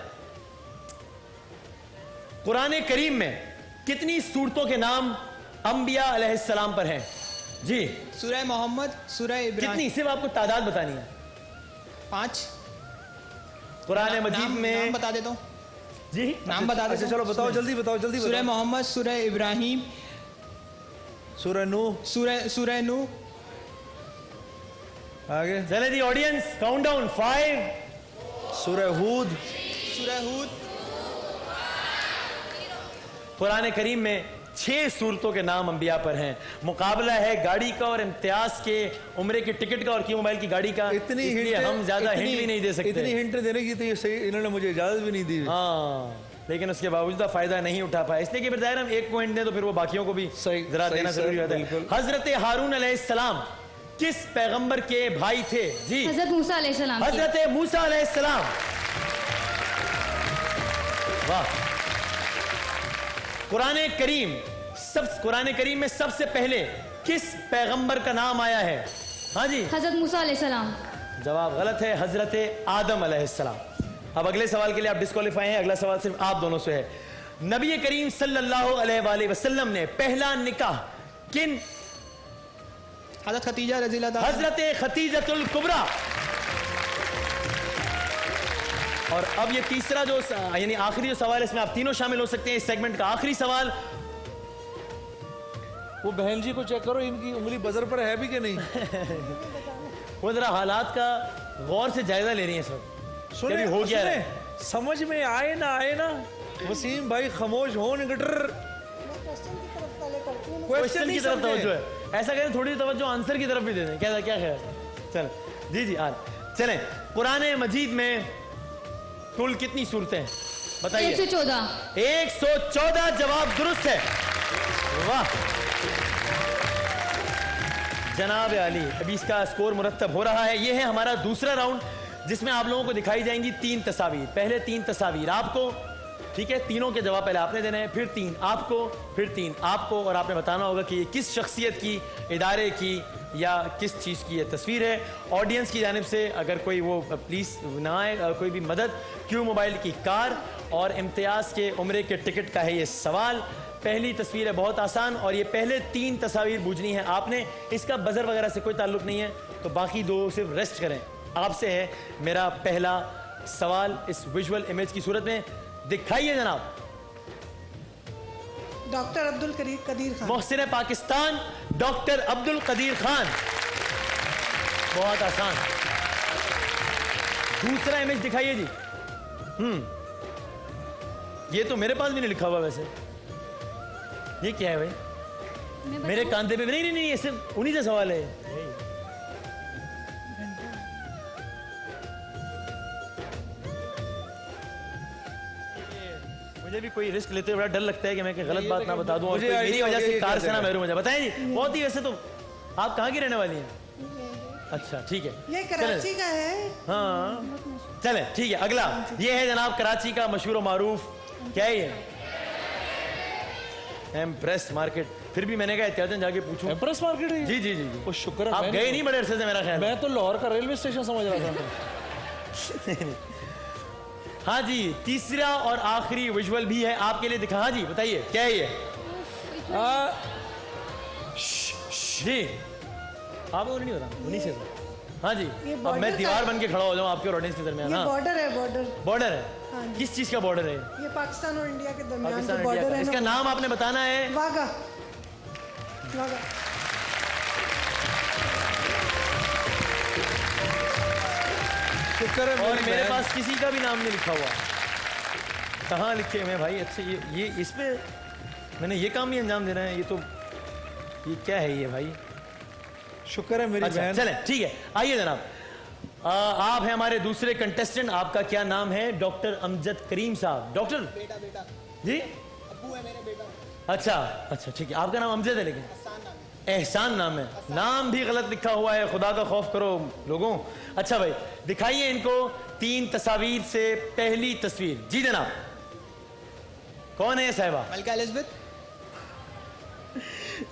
कुरान करीम में कितनी सूरतों के नाम अंबिया अलैहिस्सलाम पर हैं? जी, सूरह मोहम्मद, सूरह इब्राहिम। कितनी? सिर्फ आपको तादाद बतानी है। 5। कुरान मजीद में नाम बता देता हूँ जी, नाम बता देता अच्छा चलो बताओ, जल्दी बताओ, जल्दी बताओ। सूरह मोहम्मद, सूरह इब्राहिम, सूरह नूह, सूरह नूह। आगे चले जी ऑडियंस, काउंटडाउन 5। सूरह हूद, सूरह हूद। कुरान करीम में 6 सूरतों के नाम अंबिया पर हैं। मुकाबला है गाड़ी का और इम्तियाज के उम्रे के टिकट का और क्यों मोबाइल की गाड़ी का। इतनी इसलिए हम ज्यादा हिंट भी नहीं दे सकते। इतनी हिंट देने की तो ये सही, इन्होंने मुझे इजाजत भी नहीं दी। हाँ, लेकिन उसके बावजूद फायदा नहीं उठा पाया, इसलिए कि फिर जाहिर हम एक को हिंट दें तो फिर वो बाकियों को भी जरा देना जरूरी होता है। हजरत हारून अलैहिस्सलाम किस पैगंबर के भाई थे? जी, हजरत मूसा अलैहिस्सलाम। हजरत मूसा अलैहिस्सलाम। वाह। कुरान करीम में सबसे पहले किस पैगंबर का नाम आया है? हाँ जी, हजरत मूसा अलैहिस्सलाम। जवाब गलत है, हजरत आदम अलैहिस्सलाम। अब अगले सवाल के लिए आप डिस्क्वालीफाई हैं। अगला सवाल सिर्फ आप दोनों से है। नबी करीम सल्लल्लाहु अलैहि वसल्लम ने पहला निकाह किन? हजरत खतीजा रज़ियल्लाहु अन्हा। हजरत खतीजतुल कुबरा। और अब ये तीसरा जो यानी आखिरी जो सवाल है, इसमें आप तीनों शामिल हो सकते हैं। इस सेगमेंट का आखिरी सवाल। वो बहन जी को चेक करो, इनकी उंगली बजर पर है भी कि नहीं। वो जरा हालात का गौर से जायजा ले रही है सब। सुने, हो गया है, समझ में आए ना वसीम भाई खामोश हो निकटर। क्वेश्चन की तरफ तवज्जो है। ऐसा करें थोड़ी तवज्जो आंसर की तरफ भी दे दें। क्या ख्याल? चल जी जी आज चलें। कुरान मजीद में कुल कितनी सूरतें हैं बताइए? 114। 114 जवाब दुरुस्त है। वाह जनाब आली। अभी इसका स्कोर मुरतब हो रहा है। यह है हमारा दूसरा राउंड जिसमें आप लोगों को दिखाई जाएंगी 3 तस्वीर। पहले 3 तस्वीर आपको, ठीक है, तीनों के जवाब पहले आपने देने हैं, फिर 3 आपको, फिर 3 आपको, और आपने बताना होगा कि ये किस शख्सियत की, इदारे की या किस चीज़ की ये तस्वीर है। ऑडियंस की जानिब से अगर कोई वो प्लीज़ ना आए, कोई भी मदद। क्यों मोबाइल की कार और इम्तियाज़ के उम्रे के टिकट का है ये सवाल। पहली तस्वीर है बहुत आसान और ये पहले 3 तस्वीर बूझनी है आपने। इसका बजर वगैरह से कोई ताल्लुक नहीं है, तो बाकी 2 सिर्फ रेस्ट करें। आपसे है मेरा पहला सवाल इस विजुअल इमेज की सूरत में। दिखाइए जनाब। डॉक्टर अब्दुल कदीर खान। मोहसिन पाकिस्तान डॉक्टर अब्दुल कदीर खान। बहुत आसान। दूसरा इमेज दिखाइए जी। ये तो मेरे पास भी नहीं लिखा हुआ वैसे। ये क्या है भाई? मेरे कांधे पे नहीं, ये सिर्फ उन्हीं से सवाल है। मुझे भी कोई रिस्क लेते हुए बड़ा डर लगता है कि मैं गलत बात ना बता दूं और मेरी वजह से कार से ना महरूम हो जाए। बताएं जी। बहुत ही वैसे तो आप कहाँ की रहने वाली हैं? अच्छा ठीक है, ये कराची का है। हाँ चले ठीक है। अगला ये है जनाब कराची का मशहूर मारूफ, क्या है ये? Empress market. फिर भी मैंने कहा एहतियातन जाके पूछूं। एम्प्रेस मार्केट है? जी जी जी जी। वो शुक्र है आप गए नहीं बड़े अरसे से मेरा ख्याल। मैं तो लाहौर का रेलवे स्टेशन समझ रहा था। हाँ जी तीसरा और आखिरी विजुअल भी है आपके लिए दिखा। हाँ जी बताइए क्या है ये? जी आपको नहीं पता? उन्हीं से हाँ जी, ये अब border मैं का- दीवार बन के खड़ा हो जाऊँ आपके और ऑडियंस के दरमियान। ये हाँ, बॉर्डर है, बॉर्डर। बॉर्डर है। हाँ जी। किस चीज का बॉर्डर है? ये पाकिस्तान और इंडिया के दरमियान पाकिस्तान जो इंडिया बॉर्डर का। है इसका ना, नाम आपने बताना है। वागा। वागा। शुक्र है और मेरी मेरे बहन। पास किसी का भी नाम नहीं लिखा हुआ। कहाँ लिखे हुए हैं भाई? अच्छे, ये इसमें मैंने ये काम ही अंजाम देना है। ये क्या है ये भाई? शुक्र है मेरी अच्छा बहन। चलें, ठीक है, आइए जनाब। आप हैं हमारे दूसरे कंटेस्टेंट। आपका क्या नाम है? डॉक्टर अमजद करीम साहब। डॉक्टर बेटा जी, अब्बू है मेरे बेटा। अच्छा ठीक है। आपका नाम अमजद है, लेकिन एहसान नाम है। नाम भी गलत लिखा हुआ है। खुदा का खौफ करो लोगों। अच्छा भाई, दिखाइए इनको 3 तस्वीर से पहली तस्वीर। जी जनाब, कौन है साहिबा? मलिका एलिजाबेथ।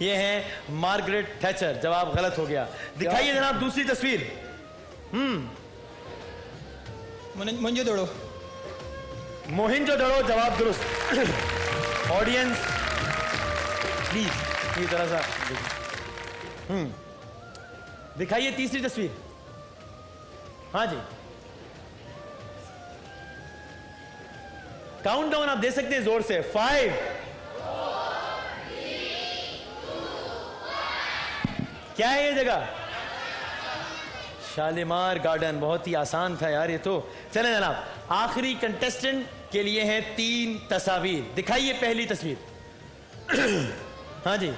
ये है मार्गरेट थैचर। जवाब गलत हो गया। दिखाइए जनाब दूसरी तस्वीर। मोहनजोदड़ो। मोहिंजोदड़ो, जवाब दुरुस्त। ऑडियंस प्लीज ये तरह सा दिखाइए तीसरी तस्वीर। हाँ जी, काउंटडाउन आप दे सकते हैं जोर से। 5 क्या है ये जगह? शालीमार गार्डन। बहुत ही आसान था यार ये तो। चलें जनाब, आखिरी कंटेस्टेंट के लिए हैं 3 तस्वीर। दिखाइए पहली तस्वीर। हाँ जी,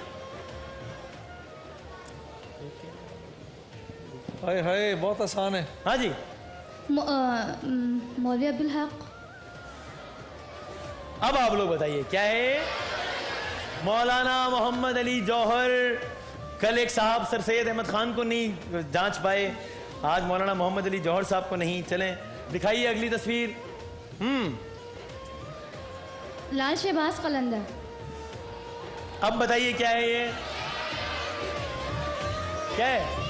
हाय हाय, बहुत आसान है। हाँ जी, मौलवी अब्दुल हक। अब आप लोग बताइए क्या है? मौलाना मोहम्मद अली जौहर। कल एक साहब सर सैयद अहमद खान को नहीं जांच पाए, आज मौलाना मोहम्मद अली जौहर साहब को नहीं। चलें, दिखाइए अगली तस्वीर। लाल शहबाज कलंदर। अब बताइए क्या है ये? क्या है?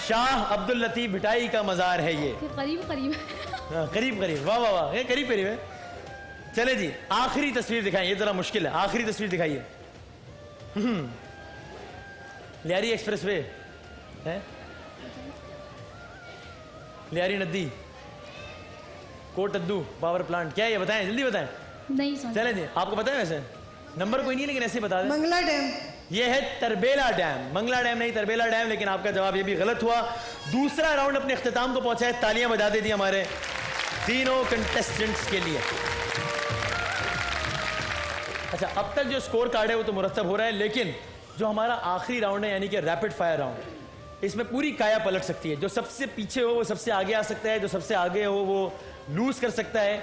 शाह अब्दुल लतीफ भिटाई का मजार है ये। करीब करीब। हाँ, करीब करीब। वाह वाह वाह, ये करीब करीब है। चले जी, आखिरी तस्वीर दिखाइए। ये जरा मुश्किल है। आखिरी तस्वीर दिखाइए। लियारी एक्सप्रेसवे है, लियारी नदी, कोटद्दू पावर प्लांट। क्या है ये? बताएं, जल्दी बताएं। नहीं समझ। चलें जी, आपको पता है? वैसे नंबर कोई नहीं, लेकिन ऐसे ही बता दें। मंगला डैम। ये है तरबेला डैम। मंगला डैम नहीं, तरबेला डैम। लेकिन आपका जवाब ये भी गलत हुआ। दूसरा राउंड अपने इख्तिताम को पहुंचा है। तालियां बजा दे दी हमारे तीनों कंटेस्टेंट्स के लिए। अच्छा, अब तक जो स्कोर कार्ड है वो तो मुरतब हो रहा है, लेकिन जो हमारा आखिरी राउंड है, यानी कि रैपिड फायर राउंड, इसमें पूरी काया पलट सकती है। जो सबसे पीछे हो वो सबसे आगे आ सकता है, जो सबसे आगे हो वो लूज कर सकता है।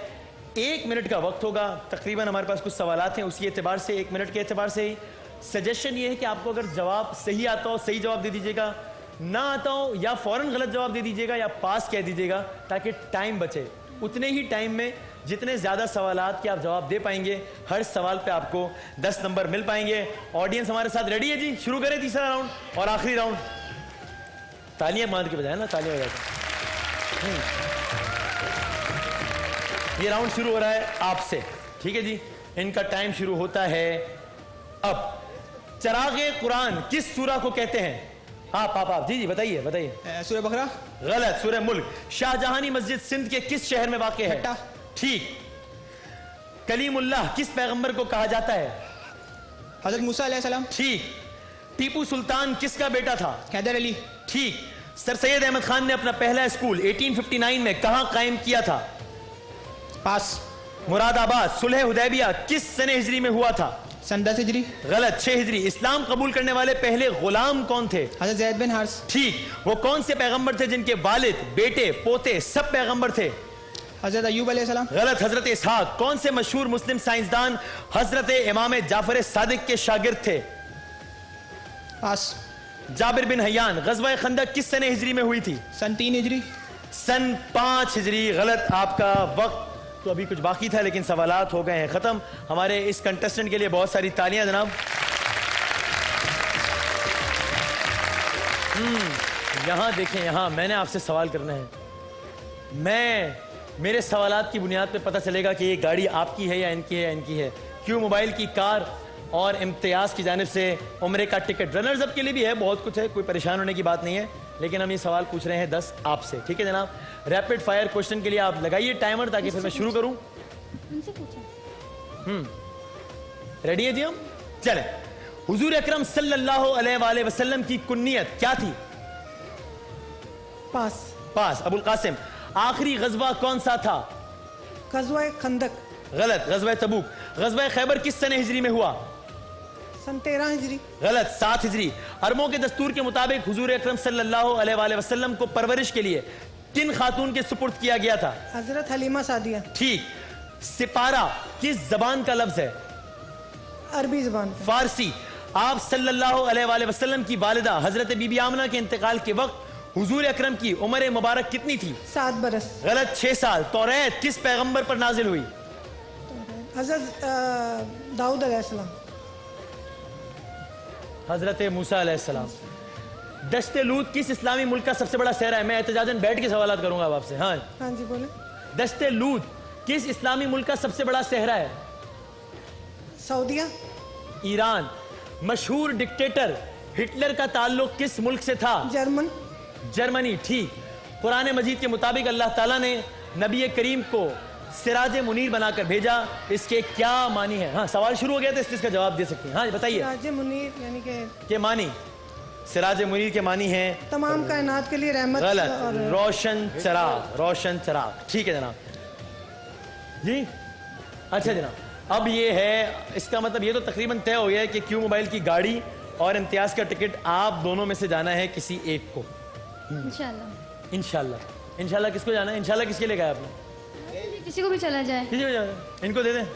1 मिनट का वक्त होगा तकरीबन। हमारे पास कुछ सवालात हैं, उसी एतबार से 1 मिनट के एतबार से ही सजेशन ये है कि आपको अगर जवाब सही आता हो सही जवाब दे दीजिएगा, ना आता हो या फौरन गलत जवाब दे दीजिएगा या पास कह दीजिएगा, ताकि टाइम बचे। उतने ही टाइम में जितने ज्यादा सवालात के आप जवाब दे पाएंगे, हर सवाल पे आपको 10 नंबर मिल पाएंगे। ऑडियंस हमारे साथ रेडी है जी? शुरू करें तीसरा राउंड और आखिरी राउंड। तालियां मार के बजाय ना, तालियां बजा के। ये राउंड शुरू हो रहा है आपसे, ठीक है जी? इनका टाइम शुरू होता है अब। चरागे कुरान किस सूरा को कहते हैं? आप जी बताइए बताइए। सूरह बकरा। गलत, सूरह मुल्क। शाहजहानी मस्जिद सिंध के किस शहर में वाक़ है? ठीक। कलीमुल्लाह किस पैगंबर को कहा जाता है? हजरत मूसा अलैहिस्सलाम। ठीक। टीपू सुल्तान किसका बेटा था? हैदर अली। ठीक। सर सैयद अहमद खान ने अपना पहला स्कूल 1859 में कहां कायम किया था? पास। मुरादाबाद। सुलह हुदैबिया किस सने हिजरी में हुआ था? सन 10 हिजरी। गलत, 6 हिजरी। इस्लाम कबूल करने वाले पहले गुलाम कौन थे? हजरत ज़ैद बिन हारिस। ठीक। वो कौन से पैगंबर थे जिनके वालिद, बेटे, पोते सब पैगंबर थे? हजरत अय्यूब अलैहिस्सलाम। गलत, हजरत इसहाक। कौन से मशहूर मुस्लिम साइंसदान हजरत इमाम जाफर सादिक के शागिर्द थे? पास। Jabir bin Hayyan. गज़वा खंदक किस सने हिजरी में हुई थी? सन 3 हिजरी। सन 5 हिजरी। गलत। आपका वक्त तो अभी कुछ बाकी था, लेकिन सवालात हो गए हैं खत्म। हमारे इस कंटेस्टेंट के लिए बहुत सारी तालियां जनाब। यहां देखें, यहां मैंने आपसे सवाल करना है। मेरे सवालात की बुनियाद पे पता चलेगा कि ये गाड़ी आपकी है या इनकी है या इनकी है। क्यों मोबाइल की कार और इम्तियाज की जानिब से उम्रे का टिकट। रनर्स अप के लिए भी है, बहुत कुछ है, कोई परेशान होने की बात नहीं है। लेकिन हम ये सवाल पूछ रहे हैं 10 आपसे, ठीक है जनाब। रैपिड फायर क्वेश्चन के लिए आप लगाइए टाइमर ताकि फिर मैं शुरू करूं। उनसे पूछा। रेडी है जी हम? चलें। हुजूर अकरम सल्लल्लाहु अलैहि वसल्लम की कुन्नियत क्या थी? पास। अबुल कासिम। आखिरी गजवा कौन सा था? गज़वा खंदक। गलत। गजवा तबूक। गजवा खैबर किस सने हिजरी में हुआ? सन 13 हिजरी। गलत। 7 हिजरी। अरबों के दस्तूर के मुताबिक हुजूर अकरम सल्लल्लाहु अलैहि वसल्लम को परवरिश के लिए किन खातून के सुपुर्द किया गया था? हजरत हलीमा सादिया। ठीक। सिपारा किस जबान का लफ्ज है? अरबी जबान। फारसी। आप सल्लल्लाहु अलैहि वसल्लम की वालिदा हजरत बीबी आमना के इंतकाल के वक्त हुजूर अकरम की उम्र मुबारक कितनी थी? 7 बरस। गलत। 6 साल। तौरात किस पैगंबर पर नाजिल हुई? हजरत दाऊद अलैहिस्सलाम। हजरत मूसा अलैहिस्सलाम। दश्ते लूत किस इस्लामी मुल्क का सबसे बड़ा शहर है? मैं एहतजाजन बैठ के सवाल करूंगा अब आपसे। हाँ जी बोले। दश्ते लूत किस इस्लामी मुल्क का सबसे बड़ा सहरा है? सऊदिया। ईरान। मशहूर डिक्टेटर हिटलर का ताल्लुक किस मुल्क से था? जर्मनी। ठीक। कुरान मजीद के मुताबिक अल्लाह ताला ने नबी करीम को सिराज मुनीर बनाकर भेजा, इसके क्या मानी है? हाँ सवाल शुरू हो गया था, इसका जवाब दे सकती हैं। हाँ बताइए। सिराज मुनीर यानी के मानी, सिराज मुनीर के मानी है तमाम कायनात के लिए रहमत। गलत। रोशन चराग। रोशन चराग। ठीक है जनाब जी। अच्छा जनाब, अब ये है, इसका मतलब ये तो तकरीबन तय हो गया है कि क्यू मोबाइल की गाड़ी और इम्तियाज का टिकट आप दोनों में से जाना है किसी एक को। इंशाल्लाह। इंशाल्लाह किसको जाना है? इंशाल्लाह किसके लिए गया आपने? किसी को भी चला जाए। किसी को जाना? इनको दे दें?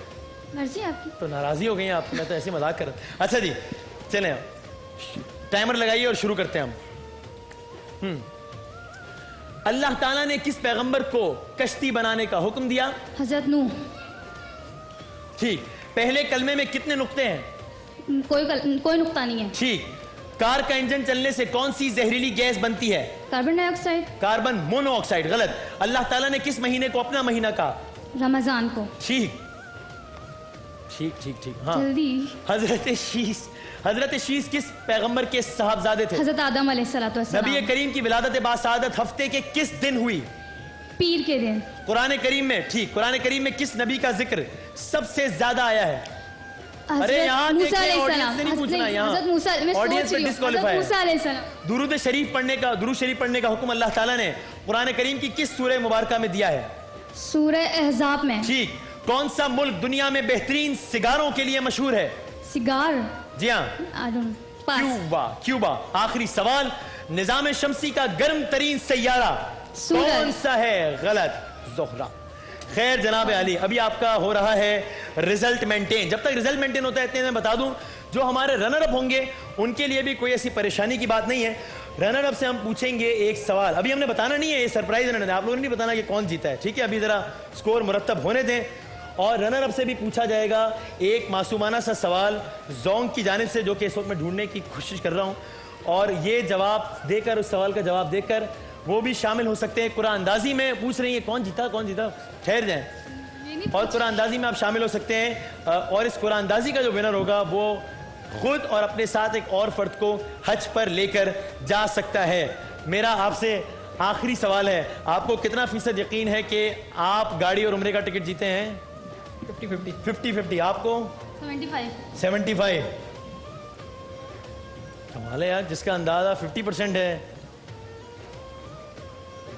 मर्जी आपकी। तो नाराजी हो गई हैं आप, मैं तो ऐसे मजाक कर रहा। अच्छा जी चलें, टाइमर लगाइए और शुरू करते हैं हम। अल्लाह ताला ने किस पैगंबर को कश्ती बनाने का हुक्म दिया? हजरत नूह। ठीक। पहले कलमे में कितने नुक्ते हैं? कोई नुक्ता नहीं है। ठीक। कार का इंजन चलने से कौन सी जहरीली गैस बनती है? Carbon dioxide. Carbon monoxide. गलत। अल्लाह ताला ने किस महीने को अपना महीना कहा? रमजान को। ठीक ठीक ठीक ठीक। हाँ। जल्दी। हजरत शीस किस पैगंबर के साहबजादे थे? हजरत आदम अलैहिस्सलाम। नबी करीम की विलादत बासादत हफ्ते के किस दिन हुई? पीर के दिन। कुरान करीम में, ठीक, कुरान करीम में किस नबी का जिक्र सबसे ज्यादा आया है? अरे यहाँ ऑडियंस से नहीं पूछना, यहाँ ऑडियंस पे डिस्क्वालीफाई है। दुरूद शरीफ पढ़ने का हुक्म अल्लाह ताला ने कुरान करीम की किस सूरह मुबारका में दिया है? सूरह अहज़ाब में। ठीक। कौन सा मुल्क दुनिया में बेहतरीन सिगारों के लिए मशहूर है? सिगार? जी हाँ, क्यूबा। आखिरी सवाल, निजाम शमसी का गर्म तरीन सैयारा कौन सा है? गलत। ज़ोहरा। खैर जनाब अली, अभी आपका हो रहा है रिजल्ट मेंटेन। जब तक रिजल्ट मेंटेन होता है इतने मैं बता दूं, जो हमारे रनर अप होंगे उनके लिए भी कोई ऐसी परेशानी की बात नहीं है। रनर अप से हम पूछेंगे एक सवाल, अभी हमने बताना नहीं है, ये सरप्राइज रनर है, आप लोगों ने नहीं बताना कि कौन जीता है, ठीक है? अभी जरा स्कोर मुरतब होने दें। और रनर अप से भी पूछा जाएगा एक मासूमाना सा सवाल जोंग की जानिब से, जो कि इस वक्त मैं ढूंढने की कोशिश कर रहा हूँ, और ये जवाब देकर, उस सवाल का जवाब देकर वो भी शामिल हो सकते हैं। कुरान अंदाजी में पूछ रही है कौन जीता, ठहर जाएं, और कुरान अंदाजी में आप शामिल हो सकते हैं। और इस कुरान अंदाजी का जो विनर होगा वो खुद और अपने साथ एक और फर्द को हज पर लेकर जा सकता है। मेरा आपसे आखिरी सवाल है, आपको कितना फीसद यकीन है कि आप गाड़ी और उम्रे का टिकट जीते हैं? 50-50। आपको? 75। कमाल है यार, जिसका अंदाजा 50% है,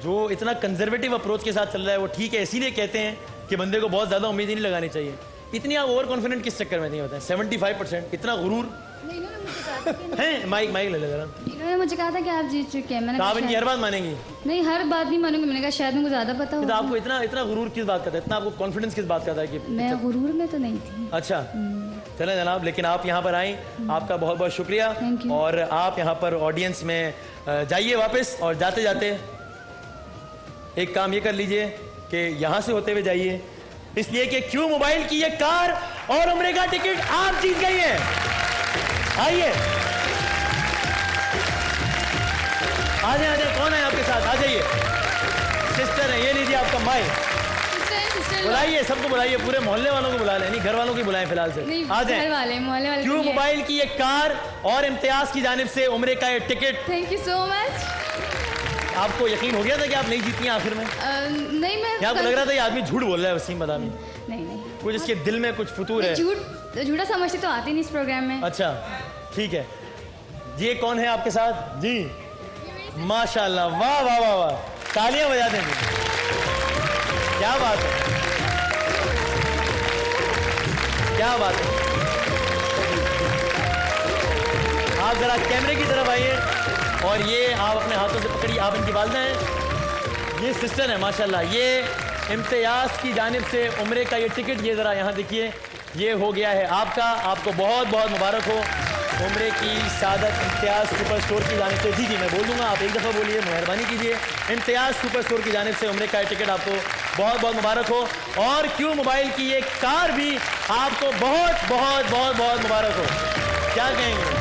जो इतना कंजर्वेटिव अप्रोच के साथ चल रहा है वो ठीक है। इसीलिए कहते हैं कि बंदे को बहुत ज्यादा उम्मीद नहीं लगानी चाहिए। इतनी आप ओवर कॉन्फिडेंट किस चक्कर में नहीं होते हैं? 75%, इतना गुरूर है। माइक ले ले जरा। इन्होंने मुझे कहा था कि आप जीत चुके हैं। मैंने कहा इनकी हर बात मानेंगी? नहीं, हर बात नहीं मानूंगी। मैंने कहा शायद मुझे ज्यादा पता हो। आपको इतना गुरूर किस बात का था? इतना आपको कॉन्फिडेंस किस बात का था कि मैं गुरूर में तो नहीं थी। अच्छा चले जनाब, लेकिन आप यहाँ पर आई, आपका बहुत बहुत शुक्रिया। और आप यहाँ पर ऑडियंस में जाइए वापस, और जाते जाते एक काम ये कर लीजिए कि यहां से होते हुए जाइए, इसलिए कि क्यू मोबाइल की ये कार और उम्रे का टिकट आप जीत गई हैं। आइए, आ जाए, कौन है आपके साथ? आ जाइए, सिस्टर है, ये लीजिए आपका माइक। बुलाइए, सबको बुलाइए, पूरे मोहल्ले वालों को बुला लें, नहीं घर वालों को बुलाएं फिलहाल से। आ जाए। क्यू मोबाइल की ये कार और इम्तियाज की जानिब से उम्रे का ये ticket. Thank you so much. आपको यकीन हो गया था कि आप नहीं जीती हैं आखिर में? नहीं मैं या आपको लग रहा था ये आदमी झूठ बोल रहा है वसीम बदामी? नहीं कुछ इसके दिल में कुछ फतूर है। झूठा समझते तो आती नहीं इस प्रोग्राम में। अच्छा ठीक है। ये कौन है आपके साथ जी? माशाल्लाह, वाह वाह वाह वाह, तालियां बजा दें जी। क्या बात है, क्या बात है। आप जरा कैमरे की तरफ आइए और ये आप अपने हाथों से पकड़िए। आप इनकी वालिदा हैं, ये सिस्टर है माशाल्लाह। ये इम्तियाज़ की जानिब से उम्रे का ये टिकट, ये ज़रा यहाँ देखिए, ये हो गया है आपका। आपको बहुत बहुत मुबारक हो उम्रे की सादत इम्तियाज़ सुपर स्टोर की जानिब से। जी जी मैं बोल दूंगा, आप एक दफ़ा बोलिए, मेहरबानी कीजिए। इम्तियाज़ सुपर स्टोर की जानिब से उम्रे का टिकट आपको बहुत बहुत मुबारक हो। और क्यू मोबाइल की ये कार भी आपको बहुत बहुत बहुत बहुत मुबारक हो। क्या कहेंगे?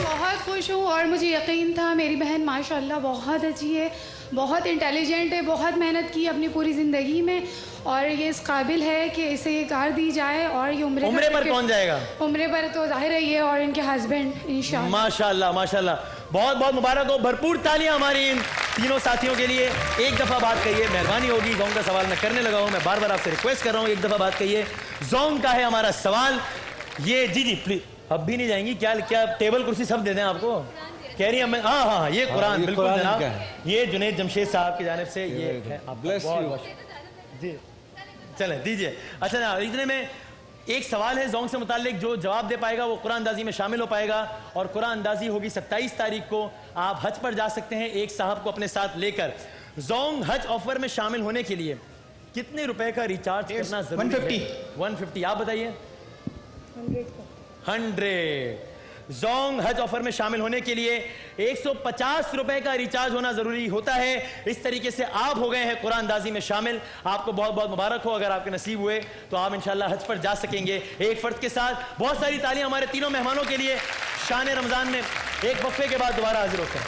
बहुत खुश हूँ और मुझे यकीन था मेरी बहन माशाल्लाह बहुत अच्छी है, बहुत इंटेलिजेंट है, बहुत मेहनत की अपनी पूरी ज़िंदगी में और ये इस काबिल है कि इसे ये कार दी जाए। और ये उम्रे पर कौन जाएगा? उम्रे पर तो जाहिर है ये और इनके हस्बैंड इंशाल्लाह। माशाल्लाह माशाल्लाह, बहुत बहुत मुबारक हो। भरपूर तालियां हमारी इन तीनों साथियों के लिए। एक दफ़ा बात कहिए, मेहरबानी होगी। जोंग का सवाल मैं करने लगा हूँ, मैं बार बार आपसे रिक्वेस्ट कर रहा हूँ, एक दफ़ा बात कहिए। जोंग का है हमारा सवाल ये। जी जी प्लीज, अब भी नहीं जाएंगी क्या? क्या टेबल कुर्सी सब दे दें आपको? कह रही है हाँ हाँ ये कुरान बिल्कुल जनाब, ये जुनैद जमशेद साहब की जानिब से ये है। जी चलें दीजिए। अच्छा ना, इतने में एक सवाल है जोंग से मुताल्लिक, जो जवाब दे पाएगा वो कुरान अंदाजी में शामिल हो पाएगा। और कुरान अंदाजी होगी 27 तारीख को। आप हज पर जा सकते हैं एक साहब को अपने साथ लेकर। जोंग हज ऑफर में शामिल होने के लिए कितने रुपए का रिचार्ज करना जरूरी है? 150। आप बताइए। 100। जोंग हज ऑफर में शामिल होने के लिए 150 रुपए का रिचार्ज होना जरूरी होता है। इस तरीके से आप हो गए हैं कुरान अंदाजी में शामिल। आपको बहुत बहुत मुबारक हो। अगर आपके नसीब हुए तो आप इंशाल्लाह हज पर जा सकेंगे एक फर्द के साथ। बहुत सारी तालियां हमारे तीनों मेहमानों के लिए। शान रमजान में एक वक्फे के बाद दोबारा हाजिर होते हैं।